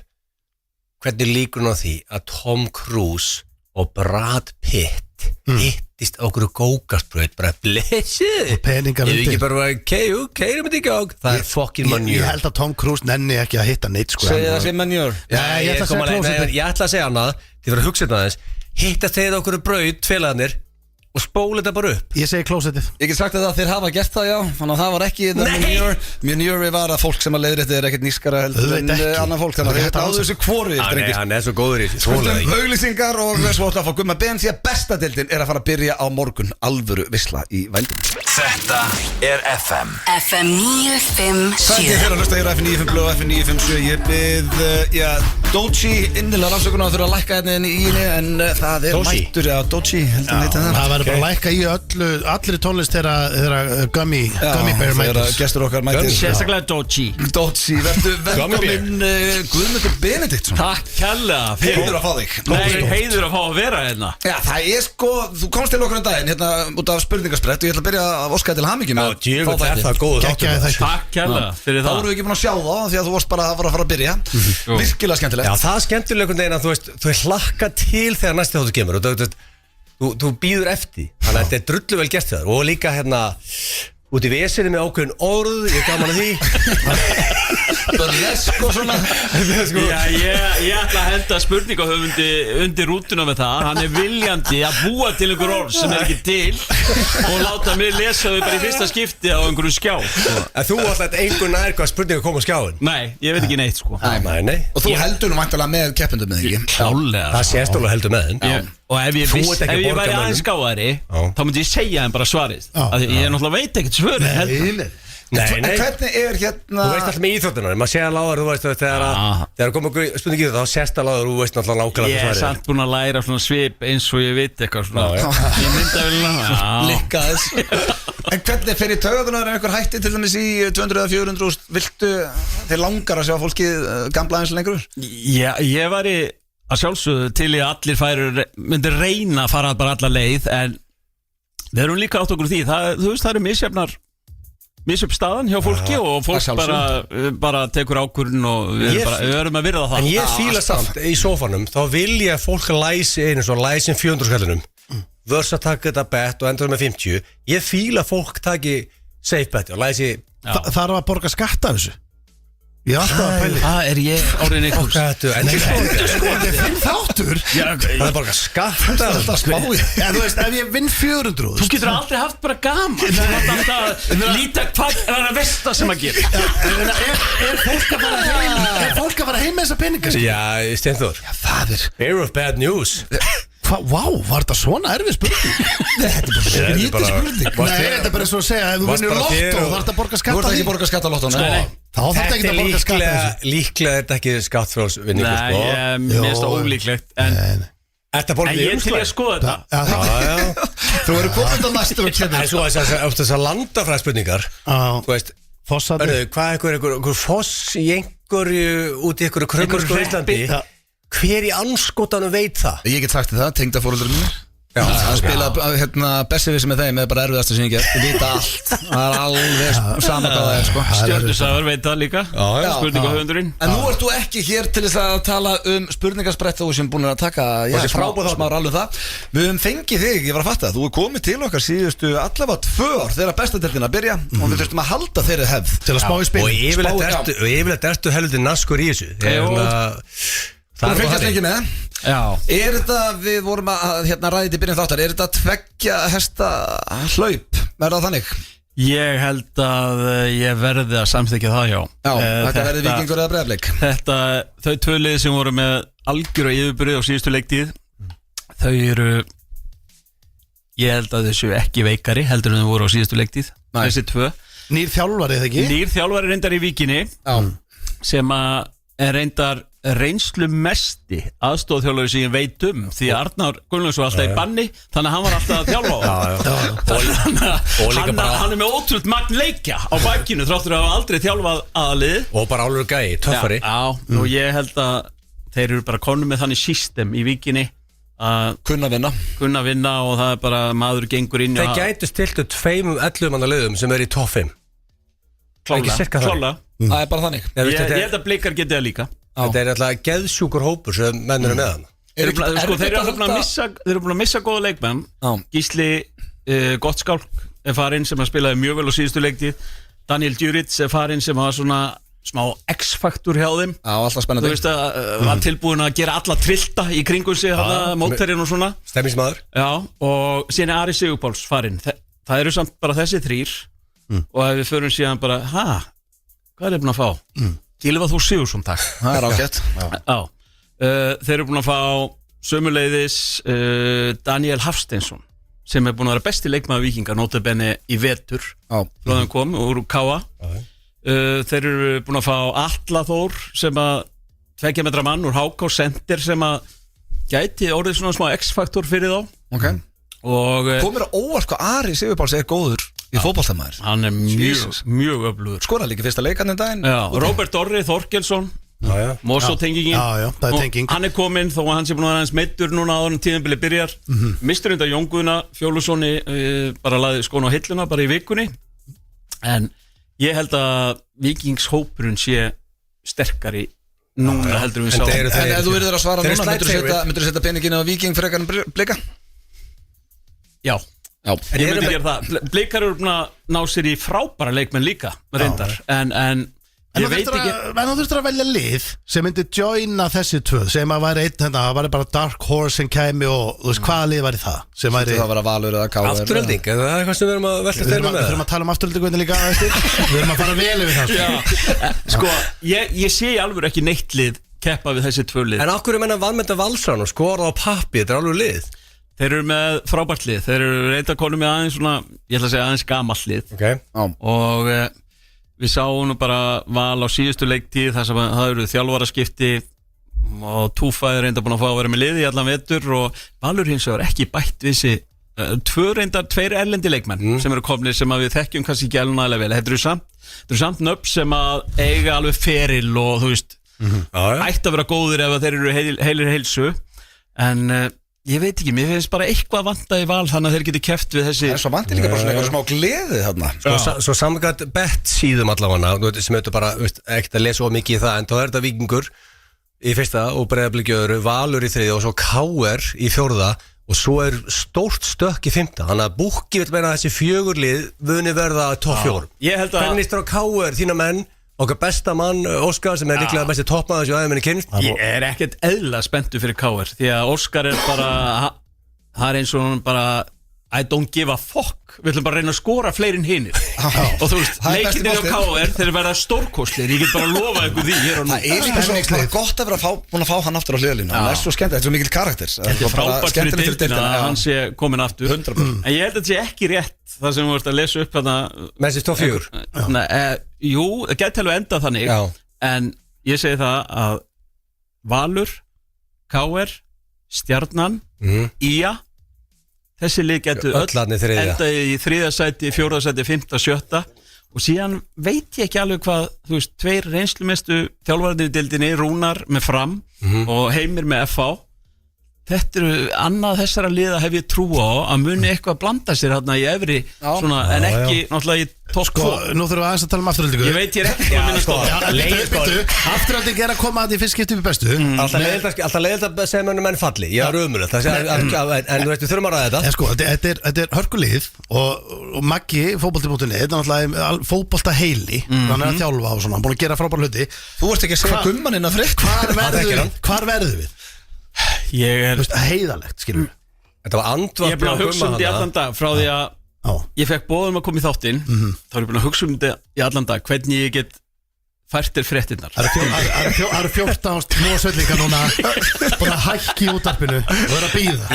Hvernig líkur hún á því að Tom Cruise og Brad Pitt hittist á okkur go-kartbraut, bara blessið. Og peningar undir. Ég ekki bara keirum þetta ekki á, það er fucking manjur. Ég held að Tom Cruise nenni ekki að hitta neitt sko. Segja það sé manjur. Ég ætla að segja annað, þið verður að hugsa þetta aðeins. Hittast þeir okkur braut, félagarnir og spóla þetta bara upp. Ég segi klósettið. Ég get sagt að þeir hafa gert það, já. Þannig að það var ekki Manure var að fólk sem að leiðrétti er ekkert nískara heldur en annan fólk. Þannig að þeir náðu þessu hvoru Hann er svo góður í þessu. Spurtum auglýsingar og svo ætla að fá Gumma Ben því að besta deildin er að fara að byrja á morgun. Alvöru visla í vændum. Þetta er FM FM 957. Það er fyrir að hlusta hér á FM 957 Blöð og FM 957. Ég bið, Dochi innilega rannsökunar að þurfa að lækka hérna í henni en það er mættur, Dochi heldur hann heita það. Það verður bara að lækka í allir tónlist þegar Gummy Bear mættur. Þegar gestur okkar mættur. Sérstaklega Dochi, verður velkominn Guðmundur Benediktsson. takk kærlega. Heiður að fá þig. Nei, heiður að fá að vera hérna. Já, það er sko, þú komst til okkur daginn hérna út af spurningasprett og ég ætla að byrja að óska til hamingju með Djöfull er það góður Geggjaði þáttur. þættir. Takk kærlega fyrir Þá það. vorum við ekki búin að sjá þá því að þú varst bara að fara að byrja. Virkilega skemmtilegt. Já, það er skemmtilega einhvern veginn að þú hlakka til þegar næsti þáttur kemur og þú býður eftir. Þannig að þetta er drullu vel gert þér og líka hérna út í vesinni með ákveðin orð, ég er gaman að því. Burlesk og svona. Já, ég ætla að henda spurningahöfundi undir rútuna með það. Hann er viljandi að búa til einhver orð sem er ekki til og láta mig lesa þau bara í fyrsta skipti á einhverju skjá. En þú alltaf einhver nær hvað spurningu kom á skjáin. Nei, ég veit ekki neitt sko. Nei. Og þú heldur nú væntanlega með keppendum með þig. Klálega. Það sést alveg heldur með þeim. Og ef ég Þú ert ekki að væri borga aðeins mönnum. skáðari þá myndi ég segja þeim bara svarið. Af því ég náttúrulega veit ekkert svörin heldur. Nei. En hvernig er hérna Þú veist alltaf með íþróttunar, maður sé að láður, þú veist þegar komum spurningi í það, þá sést að láður, þú veist náttúrulega nákvæmlega Ég er samt búin að læra svona svip eins og ég veit eitthvað svona. Ég mynda vel Likkaðis. En hvernig fer í taugarnar er einhver hætti til dæmis í 200 eða 400 viltu þeir langar að sjá fólki gamla eins lengur? Já, ég væri að sjálfsögðu til í að allir myndi reyna að fara bara alla leið en við erum líka átt okkur því þú veist það eru misjöfn staðan hjá fólki og fólk bara tekur ákvörðun og við erum að virða það. En ég fíla samt í sófanum, þá vil ég að fólk læsi einu svo læsin 400 skallunum versus að taka þetta bet og endur með 50. Ég fíla að fólk taki safe bet og læsi. Það er að borga skatta af þessu. Ég er alltaf að pæli. Það er ég áriðin ykkur. Þetta er Fimm þáttur. Það er bara skatta. Þetta spáði. Já, þú veist, ef ég vinn 400. Þú getur aldrei haft bara gaman. Þú mátt alltaf líta hvað er að versta sem að gera. Er fólk að fara heim með þessa peninga? Já, Steinþór. Já, það er Bear of bad news. Vá, var þetta svona erfið spurning? Þetta er bara skrítið spurning. Nei, þetta er bara svo að segja ef þú vinnur lottó, þarf þetta að borga Þú skatta ert ekki borga skatt á lottónu. Þá þarf þetta ekki að borga skatta af þessu. Líklega þetta ekki skattfrjálsvinningur Nei, mér finnst það ólíklegt en Þetta borgar ég er til að skoða þetta. Þú eru komin á næstur og kemur. En svo þessar landafræðspurningar þú veist, Fossarnir. hvað er einhver foss í einhverju út í einhverju krömmursku í Íslandi hver í anskotanum veit það? Ég get sagt það, tengdafóreldur mínir. Að spila Bessivissi með þeim er bara erfiðasta sem ég get. Þið vita allt. Það er alveg sama hvað það er sko. Stjörnusagur veit það líka. Spurningahöfundurinn. En nú ert þú ekki hér til þess að tala spurningasprett þú sem búin að taka smá rallum það. Við höfum fengið þig, ég var að fatta. Þú er komið til okkar síðustu allavega 2 ár þegar bestadeildin að byrja og við þurftum að halda þeirri hefð Til að spá í spil. Og yfirleitt ertu heldur naskur í þessu. Þú fengist ekki með. Já. Er þetta, við vorum að ræði til byrjun þáttar, er þetta 2 hesta hlaup? Verða það þannig? Ég held að ég verði að samþykja það, já. Þetta verði Víkingur eða Breiðablik. Þau 2 lið sem voru með algjör og yfirbyrði á síðustu leiktíð, þau eru, ég held að þessu ekki veikari heldur en þau voru á síðustu leiktíð. Þessi 2. Nýr þjálfari, eða ekki? Nýr þjálfari reyndar í Víkinni sem að er reyndar reynslu mesti aðstofþjálfari sem ég veit því að Arnar Gunnlaugs var alltaf í banni þannig að hann var alltaf að þjálfa hann er með ótrúlega magn leikja á bakinu þráttur að hafa aldrei þjálfað aðlið og bara álur gæi, töffari og ég held að þeir eru bara konum með þannig system í Víkinni að kunna vinna og það er bara maður gengur inn þeir gætu stiltu 2 11 manna liðum sem er í topp 5 klála það er bara þannig ég held að Blikar geti það líka. Þetta er alltaf geðsjúkur hópur sem menn eru með hann. Þeir eru búin að missa góða leikmenn. Gísli Gottskálk er farinn sem að spilaði mjög vel á síðustu leiktíð. Daniel Djuric er farinn sem var svona smá X-faktur hjá þeim. Já, alltaf spennandi. Þú veist að var tilbúin að gera alla trillta í kringum sig, mótherrin og svona. Stemmismadur. Já, og síðan er Ari Sigurpáls farinn. Það eru samt bara þessi 3 og ef við förum síðan bara, hvað er búin að fá? Gylfa Þór Sigurðsson, takk. Það er ágætt. Já, þeir eru búin að fá sömuleiðis Daniel Hafsteinsson sem er búin að vera besti leikmaður Víkinga, notabenni í vetur frá þeim kom úr Káa. Þeir eru búin að fá Atla Þór sem að 2 metra mann úr HK Center sem að gæti orðið svona smá X-faktor fyrir þá. Okay. Og komur að óvart hvað Ari Sigurpáls er góður í fótboltamaður. Hann er mjög öflugur. Skora líka fyrsta leikarnir daginn. Já, Róbert Orri Þorkelsson, Mosó-tengingin. Já, það er tenging. Hann er kominn þó að hann sé búin að vera aðeins meiddur núna áður en tíðanbili byrjar. Mistur undar Jón Guðna Fjólusoni bara laði skóna á hilluna bara í vikunni. En ég held að Víkingshópurinn sé sterkari núna heldur við sá. En ef þú verður að svara núna, myndur þú setja peningin á Víking fyrir eitthvað Blika? Já, ég myndi gera það. Blikar eru búin að ná sér í frábæra leikmenn líka reyndar, en ég veit ekki. En þú þurftur að velja lið sem myndi joina þessi 2 sem að væri það væri bara Dark Horse sem kæmi og þú veist hvaða lið væri það sem væri það var að Valur eða KR. Afturölding, það er eitthvað sem við erum að velta þeirra með. Við þurfum að tala um afturöldingu líka við erum að fara vel yfir það. Sko, ég sé í alvöru ekki neitt lið keppa við þessi 2 lið. En okkur menna vanmynda Valsson og skora á pappi, þetta er alveg lið. Þeir eru með frábært lið. Þeir eru reynda konum með aðeins svona, ég ætla að segja aðeins gamalt lið. Og við sáum nú bara Val á síðustu leiktíð þar sem það eru þjálfaraskipti og Túfa er reynda búin að fá að vera með lið í allan vetur og Valur hins vegar ekki bætt við sig 2 erlendi leikmenn sem eru komnir sem að við þekkjum kannski ekki alveg nægilega vel. Þetta eru samt nöfn sem að eiga alveg feril og þú veist ætti að vera góðir ef þeir eru heilir heilsu en ég veit ekki, mér finnst bara eitthvað vanta í Val þannig að þeir geti keppt við þessi. Það er svo vanti líka bara svona eitthvað smá gleði þarna. Svo samkvæmt bett síðum allavega sem auðvitað bara ekkert að lesa of mikið í það en þá er þetta Víkingur í fyrsta og Breiðablik í öðru, Valur í þriðja og svo KR í fjórða og svo er stórt stökk í 5. Þannig að Búkki vil meina að þessi 4 lið vuni verða topp 4. Hvernig stráð KR þína menn okkar besta mann Óskar sem er líklega besti toppmaður sem aðeins minni kynst. Ég er ekkert eðla spenntu fyrir KR því að Óskar er bara það er eins og hann bara I don't give a fuck, við ætlum bara að reyna að skora fleiri en hinir og þú veist, leikinir á KR þeir verða stórkostlir, ég get bara að lofa ykkur því hér og nú. Það er líka svo gott að vera búin að fá hann aftur á hliðalínu, hann er svo skemmt, þetta er svo mikil karakter. Þetta er frábært fyrir deildina að hann sé komin aftur 100%. En ég held að þetta sé ekki rétt það sem við vart að lesa upp þarna með þessi topp 4. Jú, það gæti alveg enda þannig en ég segi það að Valur, KR, Stjarnan, IA þessi lið getur öll endað í 3. sæti, 4. sæti, 5., 7. og síðan veit ég ekki alveg hvað þú veist, 2 reynslumestu þjálfararnir í deildinni, Rúnar með Fram og Heimir með FH. Þetta eru annað þessara liða hef ég trú á að muni eitthvað blanda sér hérna í efri svona, en ekki náttúrulega í topp 2. Nú þurfum við aðeins að tala um afturöldingu. Ég veit ég er ekki að minna stóð. Afturölding er að koma að því fyrst skipti upp í bestu. Alltaf leiðilt að segja mönnum menn falli. Ég er ömulegt en þú veist við þurfum að ræða þetta. Sko, þetta er hörkulið og Maggi, fótbolti.net, þetta er náttúrulega fótbolta heili, hann er að þjálfa og svona, hann búin að gera frábæra hluti. Þú ert ekki að segja gumman inn á fritt. Hvar verður við? Ég er heiðalegt, skilur við. Þetta var andvarp. Ég er búin að hugsa um þetta í allan dag frá því að ég fekk boðum að koma í þáttinn þá er ég búin að hugsa um þetta í allan dag hvernig ég get fært fréttirnar. Það eru 14 smósvellingar núna bara hækki í útarpinu og það er að býða.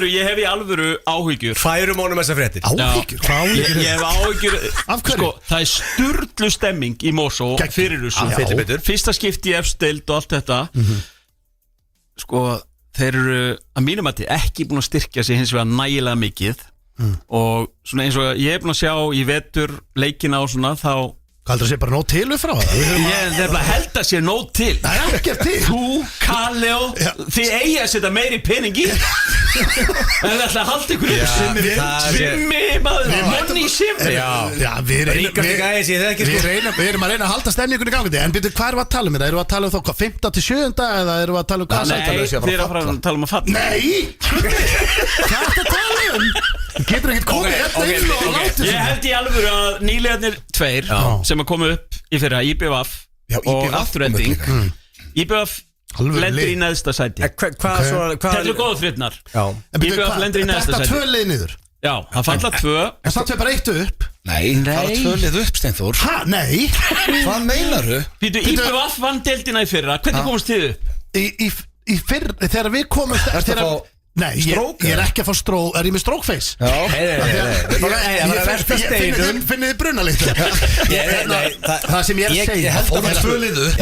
Ég hef í alvöru áhyggjur. Færum honum þessar fréttir. Áhyggjur? Ég hef áhyggjur. Af hverju? Sko, það er sturlu stemming í Mosó fyrir þessu. Fyrsta skipti í efstild og allt þetta. Sko, þeir eru að mínum að ekki búin að styrkja sig hins vegar nægilega mikið og svona eins og ég er búin að sjá í vetur leikina og svona þá hvað heldur að sé bara nóg til upp frá það? Ég er bara held að sé nóg til. Það er ekkert til. Þú, Kalleo, þið eigi að setja meiri pening í en það ætla að halda ykkur upp Simmi, maður, money Simmi. Já, við erum að reyna að halda stemningunni í gangi. En byrju, hvað erum við að tala um þetta? Erum við að tala um þá 5. til 7. eða erum við að tala um hvað? Nei, þið erum að tala um að falla. Nei, hvað er þetta að tala um? Getur ekkert komið Ég held í alvöru að nýliðarnir 2 sem að koma upp í fyrra IBVF og Afturhending IBVF lendir í neðsta sæti Þetta er góða frétnar IBVF lendir í neðsta sæti Þetta 2 lið niður Já, það falla 2 En samt við bara 1 upp Nei, það var 2 lið upp, Steinþór Hæ, nei Hvað meinaru? IBVF vann deildina í fyrra Hvernig komast þið upp? Í fyrra, þegar við komumst Ertu að fá Nei, ég er ekki að fá strók Er ég með strókface? Já Finnið þið brunalikt Það sem ég er að segja Ég held að það var 2 lið upp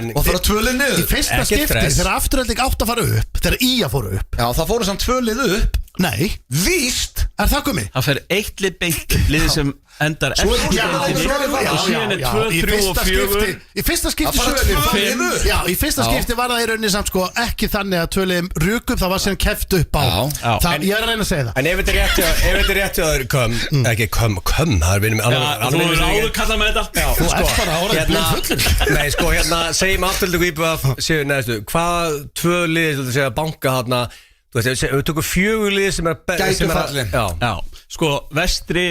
Og það var 2 lið niður Í fyrsta skipti þegar Afturhending átt að fara upp Þegar Ía fóru upp Já, það fóru samt 2 lið upp Nei Víst Er það komið? Það fer 1 lið beint liðið sem endar eftir og síðan er 2, 3 og 4 Í fyrsta skipti Já, í fyrsta skipti var það í rauninni samt sko ekki þannig að 2 liðum rúk upp það var sem keft upp á það, ég er að reyna að segja það En ef þetta er rétt að það er ekki það er vinum Þú er áður kallað með þetta Þú ert bara árað blind fullur Nei, sko, hérna, segjum Afturhending og IBVF séu neðstu, hvað 2 lið þú segja banka þarna Þú veist, við tökum 4 lið sem er Gætu fallin Já, sko, vestri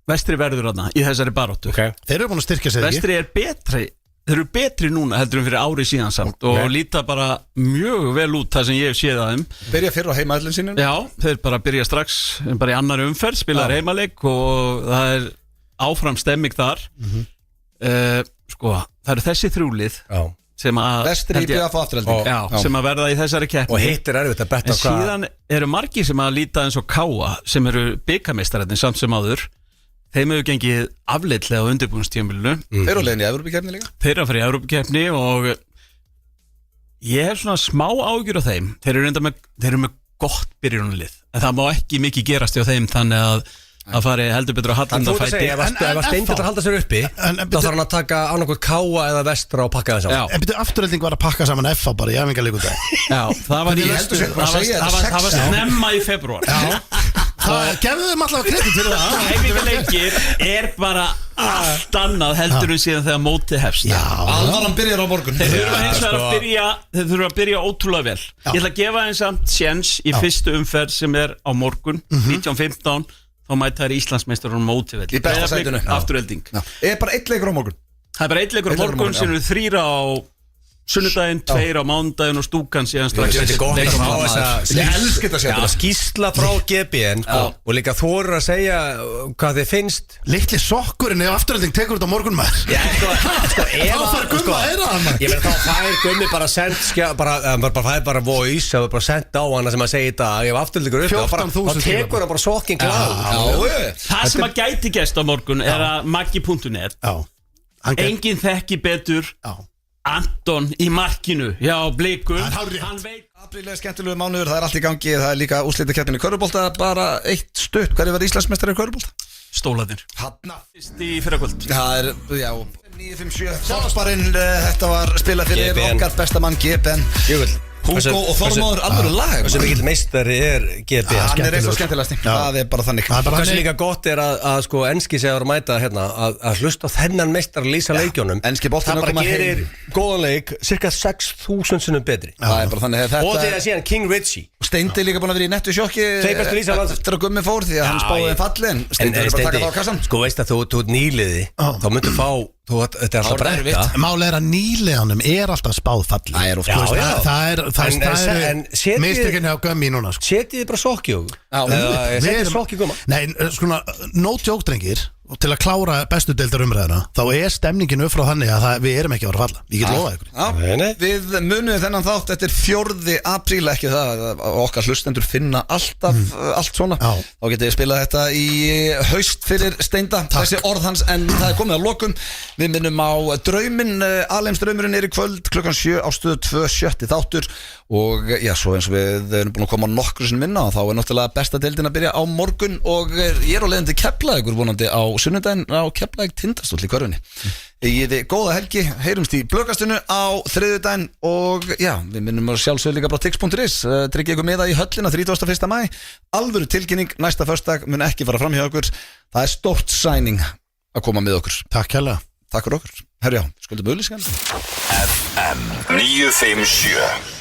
verður þarna í þessari baróttu Þeir eru búin að styrkja sig Vestri er betri Þeir eru betri núna heldur fyrir ári síðan samt og líta bara mjög vel út það sem ég hef séð að þeim Byrja fyrr á heimaðlun sínum Já, þeir bara byrja strax bara í annari umferð, spilaðar heimaleik og það er áfram stemming þar Sko, það eru þessi 3 lið Vestri IBVF og Afturhending sem að verða í þessari keppni Og hitt er erfitt að betta En síðan eru margir sem að líta eins og Káa sem eru bikarmeistararnir samt sem áður Þeim hefur gengið afleitlega á undirbúinstímabilinu Þeir eru á leiðinni í Evrópukeppni líka Þeir eru að fara í Evrópukeppni og ég hef svona smá ágjur á þeim Þeir eru með gott byrjunarlið En það má ekki mikið gerast hjá þeim þannig að fari heldur betur að hallanda fæti Ef að Steindóttir halda sér uppi þá þarf hann að taka annarkvæmt Káa eða Vestra og pakka það saman En byrju Afturhending var að pakka saman FA bara í æfingarleikum dag Já, það var snemma í febrúar Gefðu þeim alltaf kredit fyrir það Æfingarleikir er bara allt annað heldur en síðan þegar mótið hefst Alvaran byrjar á morgun Þeir þurfa að byrja ótrúlega vel Ég ætla að gefa þeim samt séns í fyrstu umferð sem er á morgun 19:15 þá mæta þær Íslandsmeistarar á mótivelli Í besta sætinu Afturhending Er bara 1 leikur á morgun Það er bara 1 leikur á morgun sem eru 3 á sunnudaginn, 2 á mánudaginn og stúkan síðan strax Þetta er gott að fá Ég elsk þetta skýrsla frá GBN og líka þorir að segja hvað þið finnst Litli sokkurinn ef Afturhending tekur þetta á morgun maður Þá fær Gummi að heyra það maður Ég meina þá fær Gummi bara sendt bara voice og bara sendt á hana sem að segja í dag ef Afturhendingur upp þá tekur hann bara sokkin klár Það sem að gæti gest á morgun er að Maggi.net enginn þekki betur Anton í markinu hjá Blikum Hann veit Apríl er skemmtilegu mánuður, það er allt í gangi Það er líka úrslitakeppnin í körfubolta Bara 1 stutt, hverju var Íslandsmeistari í körfubolta? Stólarnir Hanna Fyrst í fyrrakvöld Það er, já 957 Sálasparinn, þetta var spilað fyrir okkar besta mann GBN Hugo og Þormóður, alveg lag Þessi mikill meistari er GB Hann er eitthvað skemmtilegast Það er bara þannig Hversu líka gott er að sko enski segur að mæta hérna að hlusta á þennan meistar að lýsa leikjónum Enski boltinn Það bara gerir góðan leik cirka 6.000 sinnum betri Það er bara þannig Og þegar síðan King Richie Steindi líka búin að vera í nettu sjokki eftir að Gummi fór því að hann spáði falli en Steindi er bara að taka það á kassan Sko veist að þú ert nýliði þá myndir fá þetta er alltaf brekka Máli er að nýliðanum er alltaf spáð falli Það er mistökinn hjá Gummi núna Setið þið bara sokki og setið sokki Gumma Nei, svona, no joke drengir og til að klára bestu deildar umræðina þá er stemningin upp frá þannig að við erum ekki að vera að falla ég get lofað ykkur Við munum þennan þátt eftir 4. apríl ekki það okkar hlustendur finna alltaf allt svona þá getið þið spilað þetta í haust fyrir Steinda þessi orð hans en það er komið að lokum við minnum á drauminn Alheimsdraumurinn er í kvöld klukkan 7 á Stöð 2 7. þáttur og já, svo eins og við erum búin að koma nokkru sinni minna og þá er náttúrulega besta deildin að byrja á morgun og ég er á leiðin til Keflavíkur vonandi á sunnudaginn á Keflavík Tindastóll í körfunni Ég góða helgi, heyrumst í blökastinu á þriðjudaginn og já, við minnum að sjálfsögðu líka bara tix.is tryggja ykkur með það í höllina 31. maí alvöru tilkynning, næsta föstudag mun ekki fara fram hjá okkur, það er stórt sæning að koma með okkur Takk hérlega Takk fyrir okkur, herjá, skuldum auðlýsingar FM 957